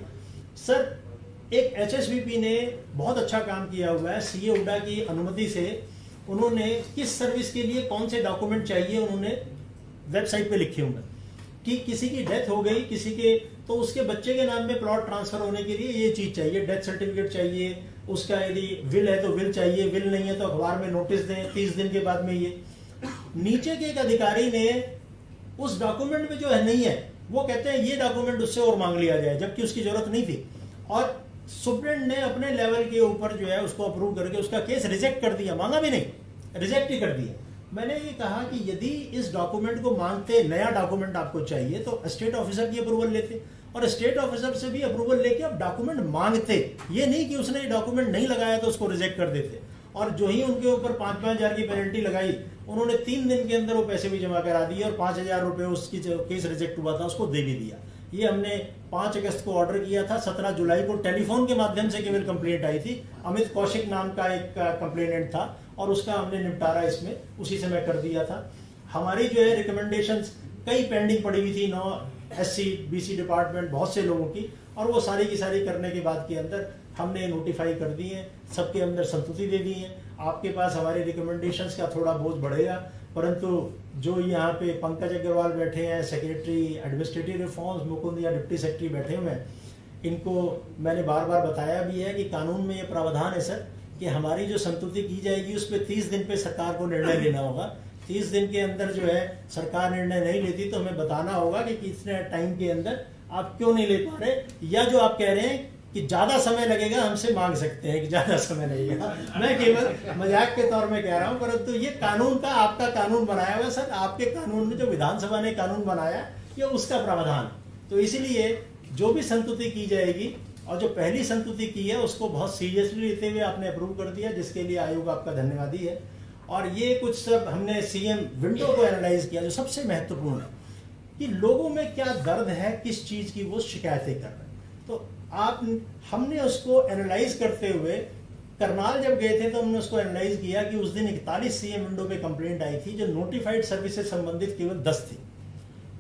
सर एक एचएसवीपी ने बहुत अच्छा काम किया हुआ है, सीए हुड्डा की अनुमति से उन्होंने किस सर्विस के लिए कौन से डॉक्यूमेंट चाहिए उन्होंने वेबसाइट पे लिखे हुए हैं कि किसी की डेथ हो गई, किसी के, तो उसके बच्चे के नाम में प्लॉट ट्रांसफर होने के लिए ये चीज चाहिए, डेथ सर्टिफिकेट चाहिए, उसका यदि विल है तो विल चाहिए, विल नहीं है तो अखबार में नोटिस दें 30 दिन के बाद में। ये नीचे के एक अधिकारी ने उस डॉक्यूमेंट में जो है नहीं है, वो कहते हैं ये डॉक्यूमेंट उससे और मांग लिया जाए, जबकि उसकी जरूरत नहीं थी, और सुप्रीम ने अपने लेवल के ऊपर जो है उसको अप्रूव करके उसका केस रिजेक्ट कर दिया, मांगा भी नहीं, रिजेक्ट ही कर दिया। मैंने ये कहा कि यदि इस डॉक्यूमेंट को मांगते, नया डॉक्यूमेंट आपको चाहिए, तो स्टेट ऑफिसर की अप्रूवल लेते, और स्टेट ऑफिसर से भी अप्रूवल लेके अब डॉक्यूमेंट मांगते, ये नहीं कि उसने डॉक्यूमेंट नहीं लगाया तो उसको रिजेक्ट कर देते। और जो ही उनके ऊपर 5-5 हजार की पेनल्टी लगाई, उन्होंने 3 दिन के अंदर वो पैसे भी जमा करा दिए, और 5 हजार रुपये उसकी जो केस रिजेक्ट हुआ था उसको दे भी दिया। ये हमने 5 अगस्त को ऑर्डर किया था, 17 जुलाई को टेलीफोन के माध्यम से केवल कंप्लेंट आई थी, अमित कौशिक नाम का एक कंप्लेनेंट था, और उसका हमने निपटारा इसमें उसी समय कर दिया था। हमारी जो है रिकमेंडेशंस कई पेंडिंग पड़ी हुई थी, 9 SC BC डिपार्टमेंट, बहुत से लोगों की, और वो सारी की सारी करने के बाद के अंदर हमने नोटिफाई कर दी है, सबके अंदर संतुष्टि दे दी है। आपके पास हमारे रिकमेंडेशंस का थोड़ा बोझ बढ़ेगा, परंतु जो यहाँ पे पंकज अग्रवाल बैठे हैं, सेक्रेटरी एडमिनिस्ट्रेटिव रिफॉर्म्स, मुकुंद या डिप्टी सेक्रेटरी बैठे हुए हैं, इनको मैंने बार बार बताया भी है कि कानून में ये प्रावधान है सर कि हमारी जो संतुष्टि की जाएगी उस पर 30 दिन पे सरकार को निर्णय लेना होगा। 30 दिन के अंदर जो है सरकार निर्णय नहीं लेती तो हमें बताना होगा कि कितने टाइम के अंदर आप क्यों नहीं ले पा रहे, या जो आप कह रहे हैं कि ज्यादा समय लगेगा, हमसे मांग सकते हैं कि ज्यादा समय लगेगा। मैं केवल मजाक के तौर में कह रहा हूं, परंतु ये कानून का, आपका कानून बनाया हुआ सर, आपके कानून में जो विधानसभा ने कानून बनाया ये उसका प्रावधान। तो इसलिए जो भी संतुष्टि की जाएगी, और जो पहली संतुष्टि की है उसको बहुत सीरियसली लेते हुए आपने अप्रूव कर दिया, जिसके लिए आयोग आपका धन्यवादी है। और ये कुछ सब हमने सीएम विंडो को एनालाइज किया, जो सबसे महत्वपूर्ण है कि लोगों में क्या दर्द है, किस चीज की वो शिकायतें कर रहे हैं। तो हमने उसको एनालाइज करते हुए, करनाल जब गए थे तो हमने उसको एनालाइज किया कि उस दिन 41 सीएम विंडो पे कंप्लेंट आई थी, जो नोटिफाइड सर्विस से संबंधित केवल 10 थी।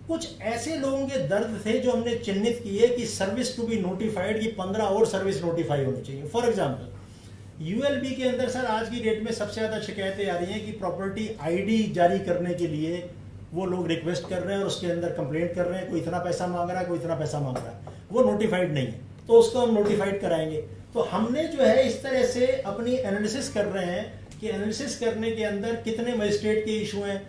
कुछ ऐसे लोगों के दर्द थे जो हमने चिन्हित किए कि सर्विस टू बी नोटिफाइड की 15 और सर्विस नोटिफाई होनी चाहिए। फॉर एग्जाम्पल यूएलबी के अंदर सर आज की डेट में सबसे ज्यादा शिकायतें आ रही हैं कि प्रॉपर्टी आईडी जारी करने के लिए वो लोग रिक्वेस्ट कर रहे हैं और उसके अंदर कंप्लेंट कर रहे हैं, कोई इतना पैसा मांग रहा है, कोई इतना पैसा मांग रहा है, वो नोटिफाइड नहीं है, तो उसको हम नोटिफाइड कराएंगे। तो हमने जो है इस तरह से अपनी एनालिसिस कर रहे हैं कि एनालिसिस करने के अंदर कितने मजिस्ट्रेट के इशू हैं,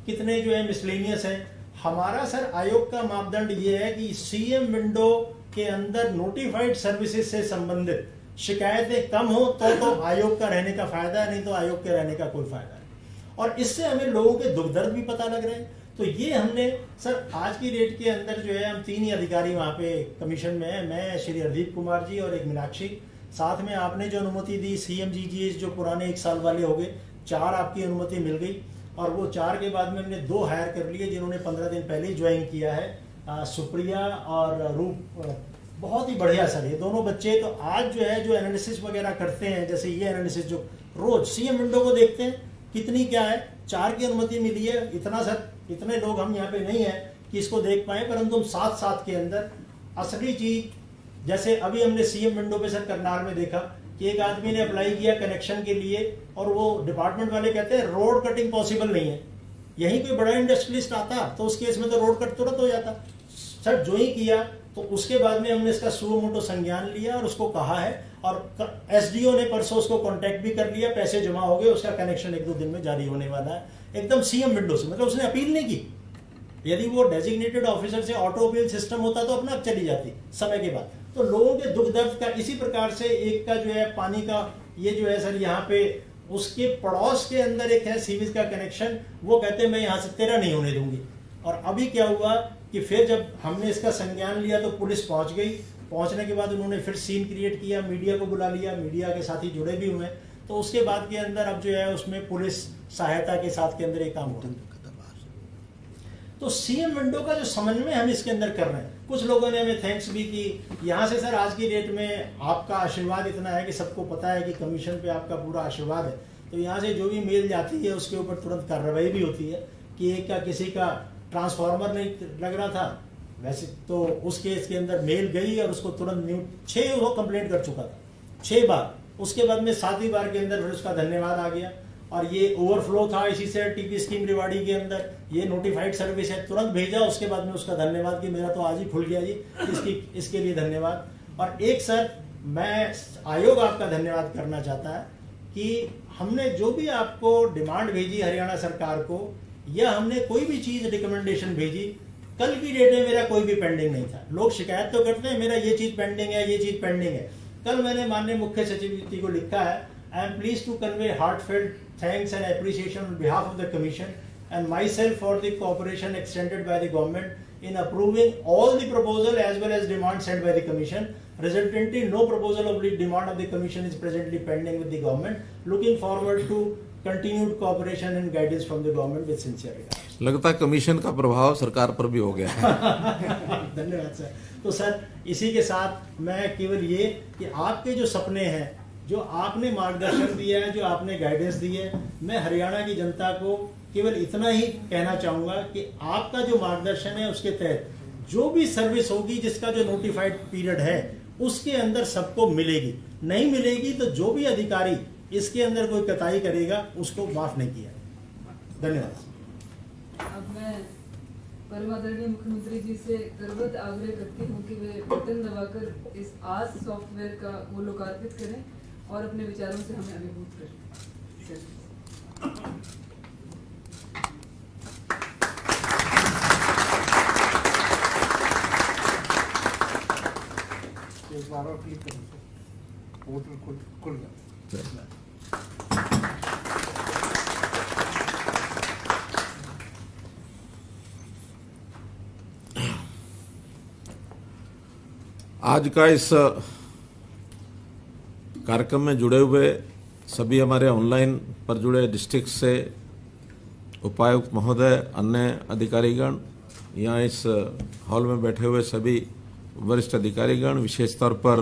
कितने जो है मिसलेनियस हैं। हमारा सर आयोग का मापदंड ये है कि सीएम विंडो के अंदर नोटिफाइड सर्विसेज से संबंधित शिकायतें कम हो तो आयोग का रहने का फायदा है, नहीं तो आयोग के रहने का कोई फायदा नहीं। और इससे हमें लोगों के दुख दर्द भी पता लग रहे हैं। तो ये हमने सर आज की डेट के अंदर जो है हम 3 ही अधिकारी वहाँ पे कमीशन में है, मैं, श्री हरदीप कुमार जी और एक मीनाक्षी, साथ में आपने जो अनुमति दी CMGGH जो पुराने 1 साल वाले हो गए, 4 आपकी अनुमति मिल गई, और वो 4 के बाद में हमने 2 हायर कर लिए जिन्होंने 15 दिन पहले ही ज्वाइन किया है, सुप्रिया और रूप। बहुत ही बढ़िया सर ये दोनों बच्चे। तो आज जो है जो एनालिसिस वगैरह करते हैं, जैसे ये एनालिसिस जो रोज सीएम विंडो को देखते हैं कितनी क्या है, 4 की अनुमति मिली है, इतना सर इतने लोग हम यहाँ पे नहीं है कि इसको देख पाए, परंतु हम साथ साथ के अंदर असली चीज जैसे अभी हमने सीएम विंडो पे सर करनाल में देखा कि एक आदमी ने अप्लाई किया कनेक्शन के लिए और वो डिपार्टमेंट वाले कहते हैं रोड कटिंग पॉसिबल नहीं है। यहीं कोई बड़ा इंडस्ट्रियलिस्ट आता तो उस केस में तो रोड कट तुरंत हो जाता। सर जो ही किया तो उसके बाद में हमने इसका सुओ मोटो संज्ञान लिया और उसको कहा है, और एसडीओ ने परसों उसको कांटेक्ट भी कर लिया, पैसे जमा हो गए, उसका कनेक्शन 1-2 दिन में जारी होने वाला है एकदम सीएम विंडो से। मतलब उसने अपील नहीं की। यदि वो डेजिग्नेटेड ऑफिसर से ऑटो अपील सिस्टम होता तो अपने आप चली जाती समय के बाद। तो लोगों के दुख दर्द का इसी प्रकार से एक का जो है पानी का ये जो है सर यहाँ पे उसके पड़ोस के अंदर एक है सीवेज का कनेक्शन, वो कहते हैं मैं यहाँ से तेरा नहीं होने दूंगी। और अभी क्या हुआ कि फिर जब हमने इसका संज्ञान लिया तो पुलिस पहुंच गई। पहुंचने के बाद उन्होंने फिर सीन क्रिएट किया, मीडिया को बुला लिया, मीडिया के साथ ही जुड़े भी हुए। तो उसके बाद के अंदर अब जो है उसमें पुलिस सहायता के साथ के अंदर एक काम होता है। तो सीएम विंडो का जो समन्वय हम इसके अंदर कर रहे हैं, कुछ लोगों ने हमें थैंक्स भी की। यहाँ से सर आज की डेट में आपका आशीर्वाद इतना है कि सबको पता है कि कमीशन पे आपका पूरा आशीर्वाद है। तो यहाँ से जो भी मेल जाती है उसके ऊपर तुरंत कार्रवाई भी होती है कि एक का किसी का ट्रांसफार्मर नहीं लग रहा था, वैसे तो उस केस के अंदर मेल गई और उसको तुरंत 6 वो कंप्लेंट कर चुका था 6 बार। उसके बाद में 7वीं बार के अंदर फिर उसका धन्यवाद आ गया। और ये ओवरफ्लो था इसी से टीपी स्कीम रेवाड़ी के अंदर, ये नोटिफाइड सर्विस है, तुरंत भेजा। उसके बाद में उसका धन्यवाद कि मेरा तो आज ही खुल गया जी, इसके लिए धन्यवाद। और एक सर मैं आयोग आपका धन्यवाद करना चाहता है कि हमने जो भी आपको डिमांड भेजी हरियाणा सरकार को, या हमने कोई भी चीज रिकमेंडेशन भेजी, कल की डेट में मेरा कोई भी पेंडिंग नहीं था। लोग शिकायत तो करते हैं मेरा ये चीज पेंडिंग है, ये चीज पेंडिंग है। कल मैंने माननीय मुख्य सचिव जी को लिखा है, I am pleased to convey heartfelt thanks and appreciation on behalf of the Commission and myself for the cooperation extended by the government in approving all the proposal as well as demand sent by the Commission. Resultantly, no proposal of the demand of the Commission is presently pending with the government. Looking forward to continued cooperation and guidance from the government with sincere regards. लगता है commission का प्रभाव सरकार पर भी हो गया है। धन्यवाद सर। तो सर इसी के साथ मैं केवल ये कि आपके जो सपने हैं, जो आपने मार्गदर्शन दिया है, जो आपने गाइडेंस दी है, मैं हरियाणा की जनता को केवल इतना ही कहना चाहूँगा कि आपका जो मार्गदर्शन है उसके तहत जो भी सर्विस होगी जिसका जो नोटिफाइड पीरियड है उसके अंदर सबको मिलेगी। नहीं मिलेगी तो जो भी अधिकारी इसके अंदर कोई कताई करेगा उसको माफ नहीं किया। धन्यवाद। अब मैं परम आदरणीय मुख्यमंत्री जी से गर्वत आग्रह करती हूँ कि वे बटन दबाकर इस आज सॉफ्टवेयर का वो लोकार्पित करें और अपने विचारों से हमें अभिभूत करें। एक बार और क्लिक करें, पोर्टल खुल गया। आज का इस कार्यक्रम में जुड़े हुए सभी हमारे ऑनलाइन पर जुड़े डिस्ट्रिक्ट से उपायुक्त महोदय, अन्य अधिकारीगण, यहाँ इस हॉल में बैठे हुए सभी वरिष्ठ अधिकारीगण, विशेष तौर पर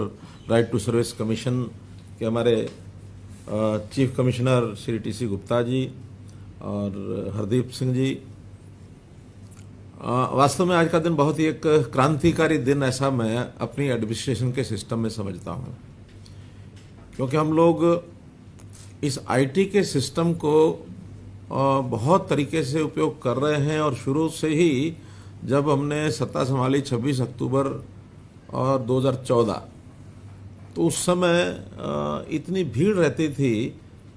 राइट टू सर्विस कमीशन के हमारे chief commissioner Shri T C. Gupta ji और हरदीप सिंह जी, वास्तव में आज का दिन बहुत ही एक क्रांतिकारी दिन ऐसा मैं अपनी एडमिनिस्ट्रेशन के सिस्टम में समझता हूँ, क्योंकि हम लोग इस आईटी के सिस्टम को बहुत तरीके से उपयोग कर रहे हैं। और शुरू से ही जब हमने सत्ता संभाली 26 अक्टूबर और 2014, तो उस समय इतनी भीड़ रहती थी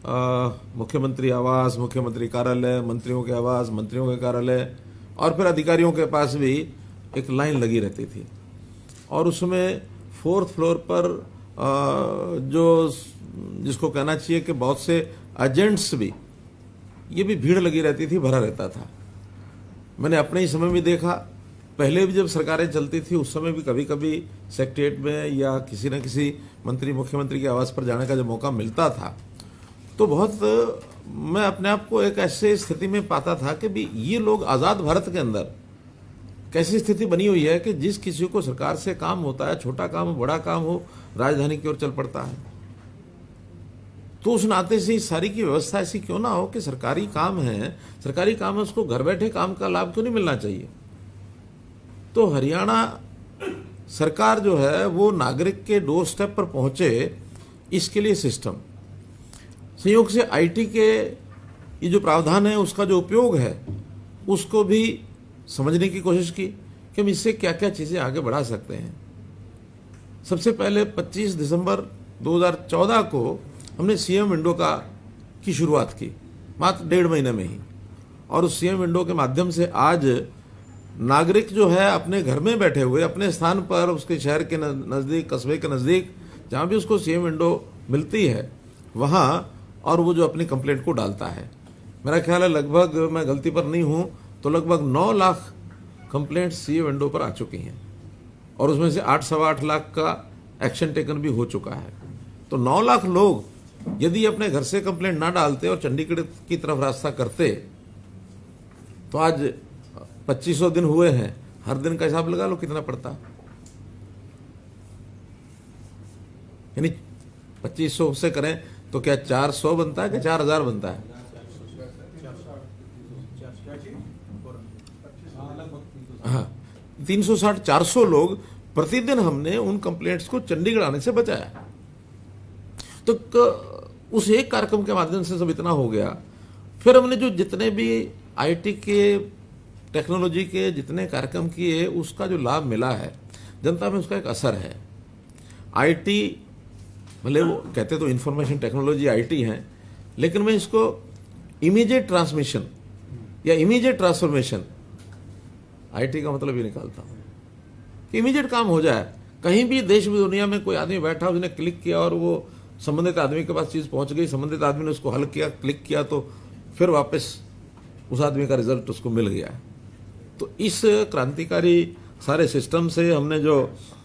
मुख्यमंत्री आवास, मुख्यमंत्री कार्यालय, मंत्रियों के आवास, मंत्रियों के कार्यालय और फिर अधिकारियों के पास भी एक लाइन लगी रहती थी। और उसमें 4th फ्लोर पर जो जिसको कहना चाहिए कि बहुत से एजेंट्स भी, ये भी भीड़ लगी रहती थी, भरा रहता था। मैंने अपने ही समय में देखा, पहले भी जब सरकारें चलती थी उस समय भी कभी कभी सेक्रेटेरिएट में या किसी न किसी मंत्री, मुख्यमंत्री के आवास पर जाने का जब मौका मिलता था तो बहुत मैं अपने आप को एक ऐसे स्थिति में पाता था कि भी ये लोग आज़ाद भारत के अंदर कैसी स्थिति बनी हुई है कि जिस किसी को सरकार से काम होता है, छोटा काम हो, बड़ा काम हो, राजधानी की ओर चल पड़ता है। तो उस नाते से इस सारी की व्यवस्था ऐसी क्यों ना हो कि सरकारी काम है, सरकारी काम है, उसको घर बैठे काम का लाभ क्यों नहीं मिलना चाहिए। तो हरियाणा सरकार जो है वो नागरिक के डोर स्टेप पर पहुंचे, इसके लिए सिस्टम संयोग से आईटी के ये जो प्रावधान है उसका जो उपयोग है उसको भी समझने की कोशिश की कि हम इससे क्या क्या चीज़ें आगे बढ़ा सकते हैं। सबसे पहले 25 दिसंबर 2014 को हमने सीएम विंडो की शुरुआत की, मात्र 1.5 महीने में ही। और उस सीएम विंडो के माध्यम से आज नागरिक जो है अपने घर में बैठे हुए अपने स्थान पर, उसके शहर के नज़दीक, कस्बे के नज़दीक, जहाँ भी उसको सीएम विंडो मिलती है वहाँ, और वो जो अपनी कंप्लेंट को डालता है। मेरा ख्याल है लगभग, मैं गलती पर नहीं हूँ तो लगभग 9 लाख कंप्लेंट्स सीएम विंडो पर आ चुकी हैं, और उसमें से 8-8.25 लाख का एक्शन टेकन भी हो चुका है। तो 9 लाख लोग यदि अपने घर से कंप्लेंट ना डालते और चंडीगढ़ की तरफ रास्ता करते तो आज 2500 दिन हुए हैं, हर दिन का हिसाब लगा लो कितना पड़ता, यानी 2500 से करें तो क्या 400 बनता है कि 4000 बनता है? हाँ, 360-400 लोग प्रतिदिन हमने उन कंप्लेंट्स को चंडीगढ़ आने से बचाया। तो उस एक कार्यक्रम के माध्यम से सब इतना हो गया। फिर हमने जो जितने भी आईटी के, टेक्नोलॉजी के जितने कार्यक्रम किए, उसका जो लाभ मिला है जनता में, उसका एक असर है। आईटी भले वो कहते तो इंफॉर्मेशन टेक्नोलॉजी आईटी है, लेकिन मैं इसको इमीडिएट ट्रांसमिशन या इमीडिएट ट्रांसफॉर्मेशन आईटी का मतलब ये निकालता हूँ कि इमीडिएट काम हो जाए। कहीं भी देश में दुनिया में कोई आदमी बैठा, उसने क्लिक किया और वो संबंधित आदमी के पास चीज़ पहुंच गई, संबंधित आदमी ने उसको हल किया, क्लिक किया तो फिर वापस उस आदमी का रिजल्ट उसको मिल गया। तो इस क्रांतिकारी सारे सिस्टम से हमने जो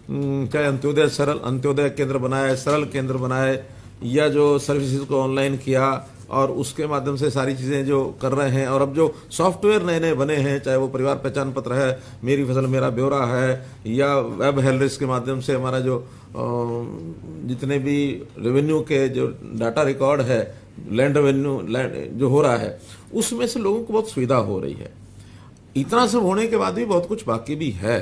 चाहे अंत्योदय केंद्र बनाए, सरल केंद्र बनाए, या जो सर्विसेज को ऑनलाइन किया और उसके माध्यम से सारी चीज़ें जो कर रहे हैं, और अब जो सॉफ्टवेयर नए नए बने हैं, चाहे वो परिवार पहचान पत्र है, मेरी फसल मेरा ब्यौरा है, या वेब हेल्थ के माध्यम से हमारा जो जितने भी रेवेन्यू के जो डाटा रिकॉर्ड है, लैंड रेवेन्यू जो हो रहा है, उसमें से लोगों को बहुत सुविधा हो रही है। इतना सब होने के बाद भी बहुत कुछ बाकी भी है।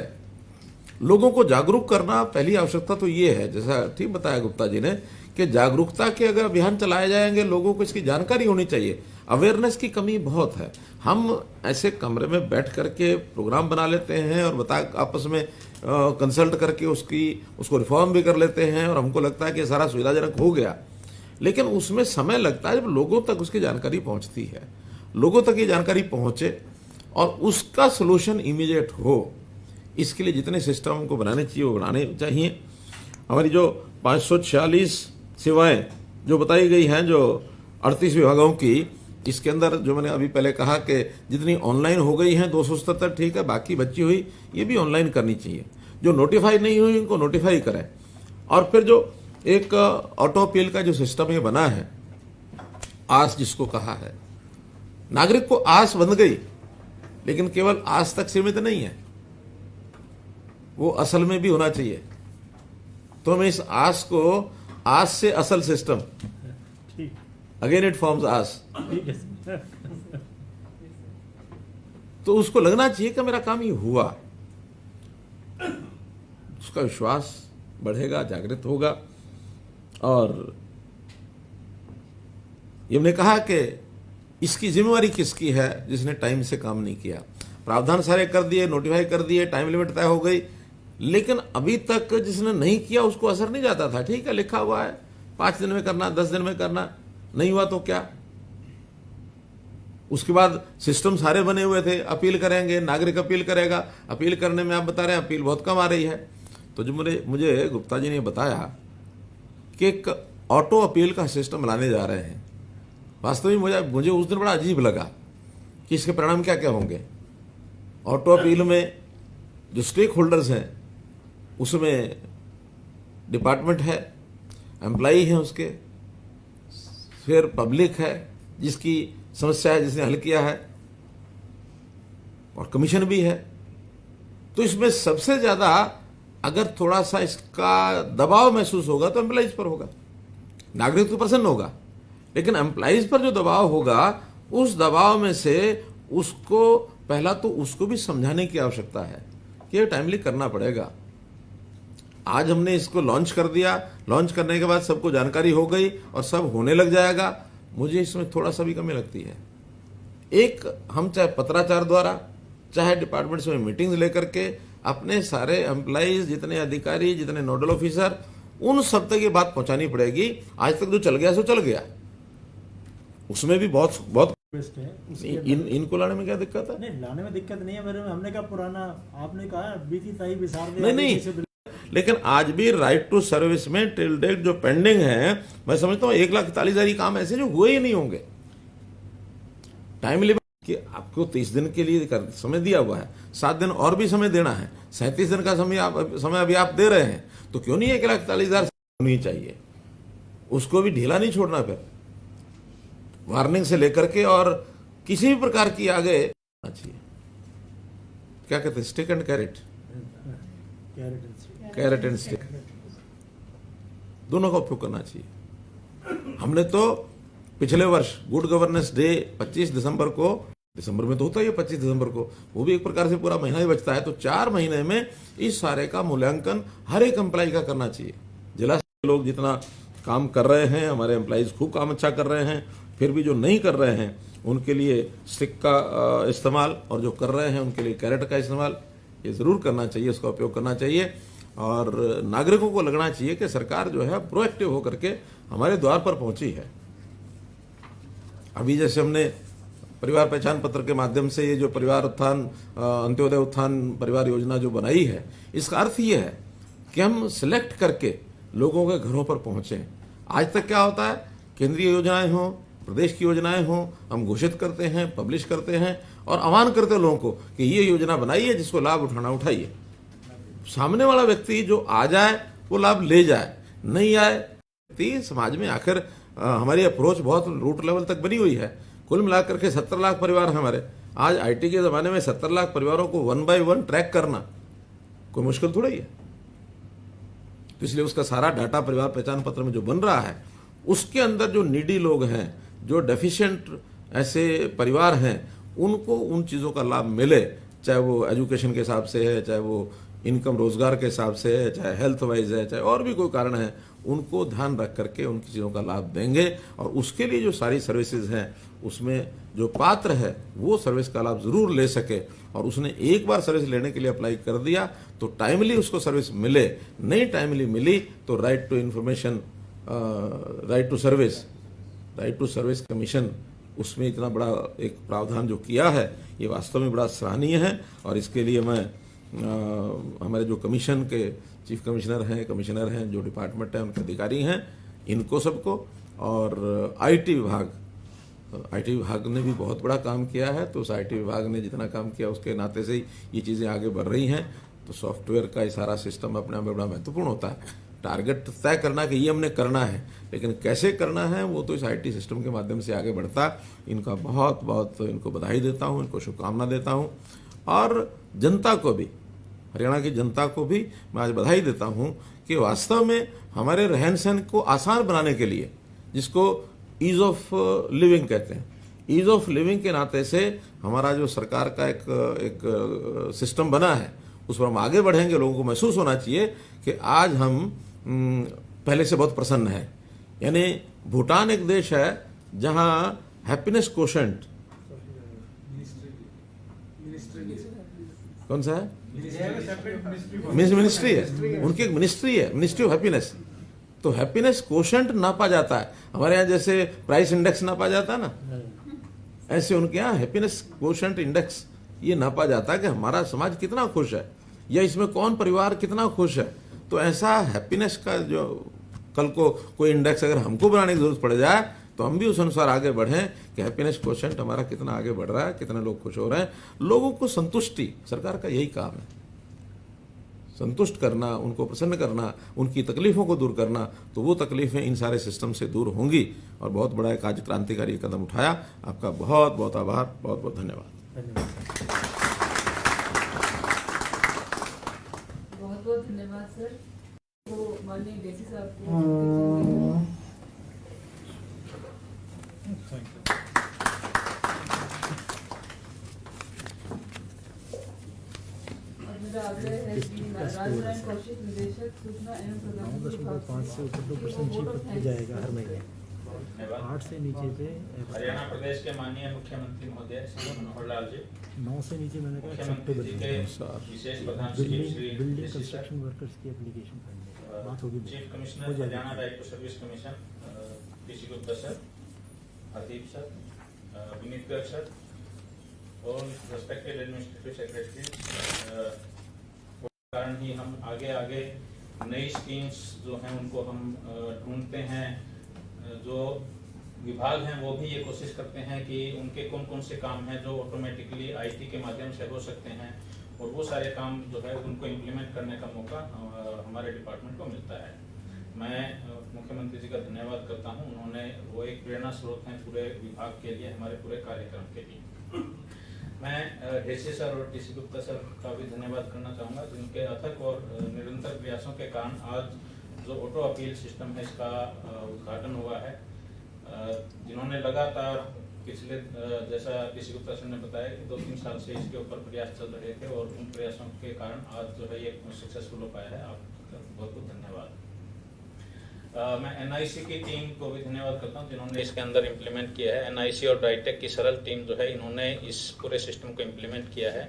लोगों को जागरूक करना पहली आवश्यकता तो ये है, जैसा ठीक बताया गुप्ता जी ने, कि जागरूकता के अगर अभियान चलाए जाएंगे, लोगों को इसकी जानकारी होनी चाहिए। अवेयरनेस की कमी बहुत है। हम ऐसे कमरे में बैठ करके प्रोग्राम बना लेते हैं और आपस में कंसल्ट करके उसको रिफॉर्म भी कर लेते हैं, और हमको लगता है कि सारा सुविधाजनक हो गया, लेकिन उसमें समय लगता है जब लोगों तक उसकी जानकारी पहुंचती है। लोगों तक ये जानकारी पहुंचे और उसका सोल्यूशन इमीडिएट हो, इसके लिए जितने सिस्टम हमको बनाने चाहिए वो बनाने चाहिए। हमारी जो 546 सेवाएं जो बताई गई हैं, जो 38 विभागों की, इसके अंदर जो मैंने अभी पहले कहा कि जितनी ऑनलाइन हो गई हैं 277 ठीक है, बाकी बची हुई ये भी ऑनलाइन करनी चाहिए। जो नोटिफाई नहीं हुई उनको नोटिफाई करें। और फिर जो एक ऑटो अपील का जो सिस्टम ये बना है, आस जिसको कहा है, नागरिक को आस बन गई, लेकिन केवल आस तक सीमित नहीं है, वो असल में भी होना चाहिए। तो हमें इस आस को, आस से असल सिस्टम, अगेन इट फॉर्म्स आस, तो उसको लगना चाहिए कि मेरा काम ये हुआ, उसका विश्वास बढ़ेगा, जागृत होगा। और ये हमने कहा कि इसकी जिम्मेवारी किसकी है, जिसने टाइम से काम नहीं किया। प्रावधान सारे कर दिए, नोटिफाई कर दिए, टाइम लिमिट तय हो गई, लेकिन अभी तक जिसने नहीं किया उसको असर नहीं जाता था। ठीक है, लिखा हुआ है 5 दिन में करना, 10 दिन में करना, नहीं हुआ तो क्या। उसके बाद सिस्टम सारे बने हुए थे, अपील करेंगे, नागरिक अपील करेगा, अपील करने में आप बता रहे हैं अपील बहुत कम आ रही है। तो जो मुझे गुप्ता जी ने बताया कि एक ऑटो अपील का सिस्टम लाने जा रहे हैं, वास्तव में मुझे उस दिन बड़ा अजीब लगा कि इसके परिणाम क्या क्या होंगे। ऑटो अपील में जो स्टेक होल्डर्स हैं, उसमें डिपार्टमेंट है, एम्प्लॉई हैं उसके, फिर पब्लिक है जिसकी समस्या है, जिसने हल किया है, और कमीशन भी है। तो इसमें सबसे ज़्यादा अगर थोड़ा सा इसका दबाव महसूस होगा तो एम्प्लॉइज पर होगा। नागरिक तो प्रसन्न होगा, लेकिन एम्प्लॉइज पर जो दबाव होगा, उस दबाव में से उसको पहला तो उसको भी समझाने की आवश्यकता है कि ये टाइमली करना पड़ेगा। आज हमने इसको लॉन्च कर दिया, लॉन्च करने के बाद सबको जानकारी हो गई और सब होने लग जाएगा, मुझे इसमें थोड़ा सा भी कमी लगती है। एक हम चाहे पत्राचार द्वारा, चाहे डिपार्टमेंट्स में मीटिंग्स लेकर के अपने सारे एम्प्लॉइज, जितने अधिकारी, जितने नोडल ऑफिसर, उन सब तक ये बात पहुंचानी पड़ेगी। आज तक जो चल गया सो चल गया, उसमें भी बहुत बहुत रिक्वेस्ट है। इनको लाने में क्या दिक्कत है? नहीं, लाने में दिक्कत नहीं है मेरे में। हमने कहा पुराना, आपने कहा बीती ताई बिसार दे, नहीं, लेकिन आज भी राइट टू सर्विस में टिल डेट जो पेंडिंग है, मैं समझता हूँ 1,41,000 काम ऐसे जो हुए ही नहीं होंगे। टाइम लिमिट कि आपको 30 दिन के लिए समय दिया हुआ है, 7 दिन और भी समय देना है, 37 दिन का समय अभी आप दे रहे हैं, तो क्यों नहीं 1,41,000 होनी चाहिए? उसको भी ढीला नहीं छोड़ना। फिर वार्निंग से लेकर के और किसी भी प्रकार की आगे चाहिए, क्या कहते हैं, stick and carrot, carrot and stick, दोनों का उपयोग करना चाहिए। हमने तो पिछले वर्ष गुड गवर्नेंस डे 25 दिसंबर को, दिसंबर में तो होता ही है 25 दिसंबर को, वो भी एक प्रकार से पूरा महीना ही बचता है, तो 4 महीने में इस सारे का मूल्यांकन हर एक एम्प्लॉय का करना चाहिए। जिला लोग जितना काम कर रहे हैं, हमारे एम्प्लॉइज खूब काम अच्छा कर रहे हैं, फिर भी जो नहीं कर रहे हैं उनके लिए स्टिक का इस्तेमाल, और जो कर रहे हैं उनके लिए कैरेट का इस्तेमाल ये जरूर करना चाहिए, उसका उपयोग करना चाहिए। और नागरिकों को लगना चाहिए कि सरकार जो है प्रोएक्टिव होकर के हमारे द्वार पर पहुंची है। अभी जैसे हमने परिवार पहचान पत्र के माध्यम से ये जो परिवार उत्थान, अंत्योदय उत्थान परिवार योजना जो बनाई है, इसका अर्थ ये है कि हम सिलेक्ट करके लोगों के घरों पर पहुंचे। आज तक क्या होता है, केंद्रीय योजनाएं हों, प्रदेश की योजनाएं हों, हम घोषित करते हैं, पब्लिश करते हैं और आह्वान करते हैं लोगों को कि ये योजना बनाई है, जिसको लाभ उठाना उठाइए। सामने वाला व्यक्ति जो आ जाए वो लाभ ले जाए, नहीं आए व्यक्ति समाज में आखिर हमारी अप्रोच बहुत रूट लेवल तक बनी हुई है। कुल मिलाकर के 70 लाख परिवार हैं हमारे। आज आईटी के ज़माने में 70 लाख परिवारों को 1 by 1 ट्रैक करना कोई मुश्किल थोड़ा ही है। तो इसलिए उसका सारा डाटा परिवार पहचान पत्र में जो बन रहा है, उसके अंदर जो नीडी लोग हैं, जो डेफिशिएंट ऐसे परिवार हैं, उनको उन चीज़ों का लाभ मिले, चाहे वो एजुकेशन के हिसाब से है, चाहे वो इनकम रोजगार के हिसाब से है, चाहे हेल्थ वाइज है, चाहे और भी कोई कारण है, उनको ध्यान रख करके उनकी चीज़ों का लाभ देंगे। और उसके लिए जो सारी सर्विसेज हैं, उसमें जो पात्र है वो सर्विस का लाभ जरूर ले सके। और उसने एक बार सर्विस लेने के लिए अप्लाई कर दिया तो टाइमली उसको सर्विस मिले, नहीं टाइमली मिली तो right to information, right to service commission, उसमें इतना बड़ा एक प्रावधान जो किया है, ये वास्तव में बड़ा सराहनीय है। और इसके लिए मैं हमारे जो कमीशन के चीफ कमिश्नर हैं, कमिश्नर हैं, जो डिपार्टमेंट है उनके अधिकारी हैं, इनको सबको, और आईटी विभाग ने भी बहुत बड़ा काम किया है। तो उस आईटी विभाग ने जितना काम किया उसके नाते से ही ये चीज़ें आगे बढ़ रही हैं। तो सॉफ्टवेयर का ये सारा सिस्टम अपने आप में बड़ा महत्वपूर्ण होता है। टारगेट तय करना कि ये हमने करना है, लेकिन कैसे करना है वो तो इस आईटी सिस्टम के माध्यम से आगे बढ़ता है। इनका बहुत बहुत इनको बधाई देता हूँ, इनको शुभकामना देता हूँ। और जनता को भी, हरियाणा की जनता को भी मैं आज बधाई देता हूँ कि वास्तव में हमारे रहन सहन को आसान बनाने के लिए, जिसको ईज ऑफ लिविंग कहते हैं, ईज ऑफ लिविंग के नाते से हमारा जो सरकार का एक सिस्टम बना है, उस पर हम आगे बढ़ेंगे। लोगों को महसूस होना चाहिए कि आज हम पहले से बहुत प्रसन्न हैं। यानी भूटान एक देश है जहां हैप्पीनेस कोशेंट, कौन सा है, मिनिस्ट्री है, उनकी एक मिनिस्ट्री है, मिनिस्ट्री ऑफ हैप्पीनेस। तो हैप्पीनेस कोशेंट नापा जाता है, हमारे यहाँ जैसे प्राइस इंडेक्स नापा जाता है ना, ऐसे उनके यहाँ हैप्पीनेस कोशेंट इंडेक्स ये नापा जाता है कि हमारा समाज कितना खुश है, या इसमें कौन परिवार कितना खुश है। तो ऐसा हैप्पीनेस का जो कल को कोई इंडेक्स अगर हमको बनाने की जरूरत पड़ जाए तो हम भी उस अनुसार आगे बढ़ें कि हैप्पीनेस कोशेंट हमारा कितना आगे बढ़ रहा है, कितने लोग खुश हो रहे हैं। लोगों को संतुष्टि, सरकार का यही काम है, संतुष्ट करना, उनको प्रसन्न करना, उनकी तकलीफों को दूर करना। तो वो तकलीफें इन सारे सिस्टम से दूर होंगी। और बहुत बड़ा एक आज क्रांतिकारी कदम उठाया। आपका बहुत बहुत आभार, बहुत बहुत धन्यवाद। बहुत बहुत धन्यवाद सर। वो माननीय डीसी साहब को और मेरा आग्रह है कि राजनारायण कौशिक निदेशक सूचना एवं प्रौद्योगिकी विभाग 5 से ऊपर 2% चीफ हो जाएगा हर महीने 8 से नीचे पे हरियाणा प्रदेश के माननीय मुख्यमंत्री महोदय श्री मनोहर लाल जी, 9 से नीचे मैंने मुख्यमंत्री जी के विशेष प्रधान सचिव Shri building DCI sir, construction workers की एप्लीकेशन करने बात होगी chief commissioner Haryana right to service commission DC Gupta sir, Hardeep sir, Vineet Garg sir और रेस्पेक्टेड एडमिनिस्ट्रेटिव सेक्रेटरी, कारण ही हम आगे नई स्कीम्स जो हैं उनको हम ढूंढते हैं। जो विभाग हैं वो भी ये कोशिश करते हैं कि उनके कौन कौन से काम हैं जो ऑटोमेटिकली IT के माध्यम से हो सकते हैं, और वो सारे काम जो है उनको इम्प्लीमेंट करने का मौका हमारे डिपार्टमेंट को मिलता है। मैं मुख्यमंत्री जी का धन्यवाद करता हूं, उन्होंने वो एक प्रेरणा स्रोत हैं पूरे विभाग के लिए, हमारे पूरे कार्यक्रम के लिए। मैं DC सर और DC गुप्ता सर का भी धन्यवाद करना चाहूँगा, जिनके अथक और निरंतर प्रयासों के कारण आज जो ऑटो अपील सिस्टम है इसका उद्घाटन हुआ है, जिन्होंने लगातार पिछले जैसा DC गुप्ता सर ने बताया कि 2-3 साल से इसके ऊपर प्रयास चल रहे थे और उन प्रयासों के कारण आज जो है ये सक्सेसफुल हो पाया है। आपका बहुत बहुत धन्यवाद। मैं NIC की टीम को भी धन्यवाद करता हूं जिन्होंने इसके अंदर इम्प्लीमेंट किया है। NIC और डाइटेक की सरल टीम जो है इन्होंने इस पूरे सिस्टम को इम्प्लीमेंट किया है।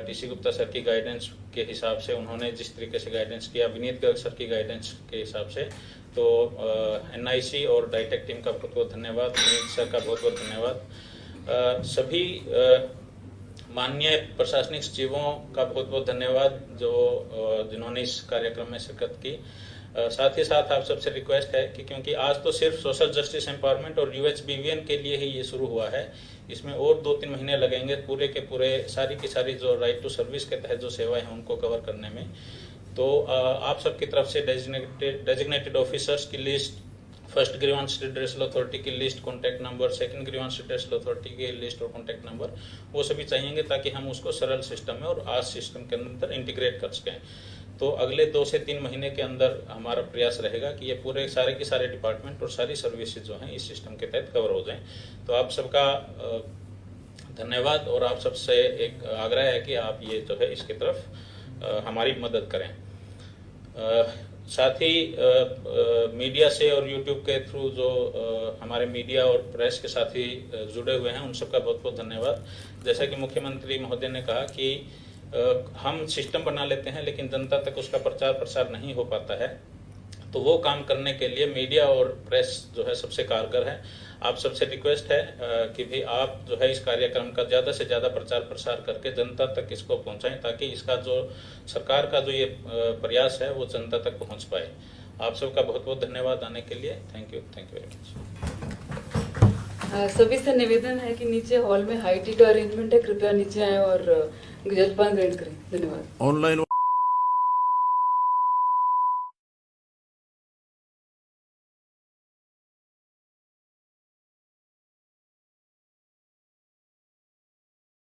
DC गुप्ता सर की गाइडेंस के हिसाब से उन्होंने जिस तरीके से गाइडेंस किया, विनीत गर्ग सर की गाइडेंस के हिसाब से, तो NIC और डाइटेक टीम का बहुत बहुत धन्यवाद, विनीत सर का बहुत बहुत धन्यवाद, सभी माननीय प्रशासनिक सचिवों का बहुत बहुत धन्यवाद जो जिन्होंने इस कार्यक्रम में शिरकत की। साथ ही साथ आप सबसे रिक्वेस्ट है कि क्योंकि आज तो सिर्फ सोशल जस्टिस एम्पावरमेंट और UHBVN के लिए ही ये शुरू हुआ है, इसमें और 2-3 महीने लगेंगे पूरे के पूरे सारी की सारी जो राइट टू सर्विस के तहत जो सेवाएं हैं उनको कवर करने में। तो आप सबकी तरफ से डेजिग्नेटेड ऑफिसर्स की list, first grievance redressal authority की list, contact number, second grievance redressal authority की लिस्ट और कॉन्टैक्ट नंबर, वो सभी चाहिएंगे ताकि हम उसको सरल सिस्टम में और आज सिस्टम के अंदर इंटीग्रेट कर सकें। तो अगले 2 से 3 महीने के अंदर हमारा प्रयास रहेगा कि ये पूरे सारे के सारे डिपार्टमेंट और सारी सर्विसेज जो हैं इस सिस्टम के तहत कवर हो जाएं। तो आप सबका धन्यवाद और आप सबसे एक आग्रह है कि आप ये जो है इसकी तरफ हमारी मदद करें। साथ ही मीडिया से और YouTube के थ्रू जो हमारे मीडिया और प्रेस के साथी जुड़े हुए हैं उन सबका बहुत बहुत धन्यवाद। जैसा कि मुख्यमंत्री महोदय ने कहा कि हम सिस्टम बना लेते हैं लेकिन जनता तक उसका प्रचार प्रसार नहीं हो पाता है, तो वो काम करने के लिए मीडिया और प्रेस जो है सबसे कारगर है। आप सबसे रिक्वेस्ट है कि भी आप जो है इस कार्यक्रम का ज़्यादा से ज़्यादा प्रचार प्रसार करके जनता तक इसको पहुंचाएं ताकि इसका जो सरकार का जो ये प्रयास है वो जनता तक पहुंच पाए। आप सबका बहुत बहुत धन्यवाद आने के लिए। Thank you very much. सभी से निवेदन है कि नीचे हॉल में हाई टी का अरेंजमेंट है, कृपया नीचे आए और जलपान ग्रहण करें। धन्यवाद। ऑनलाइन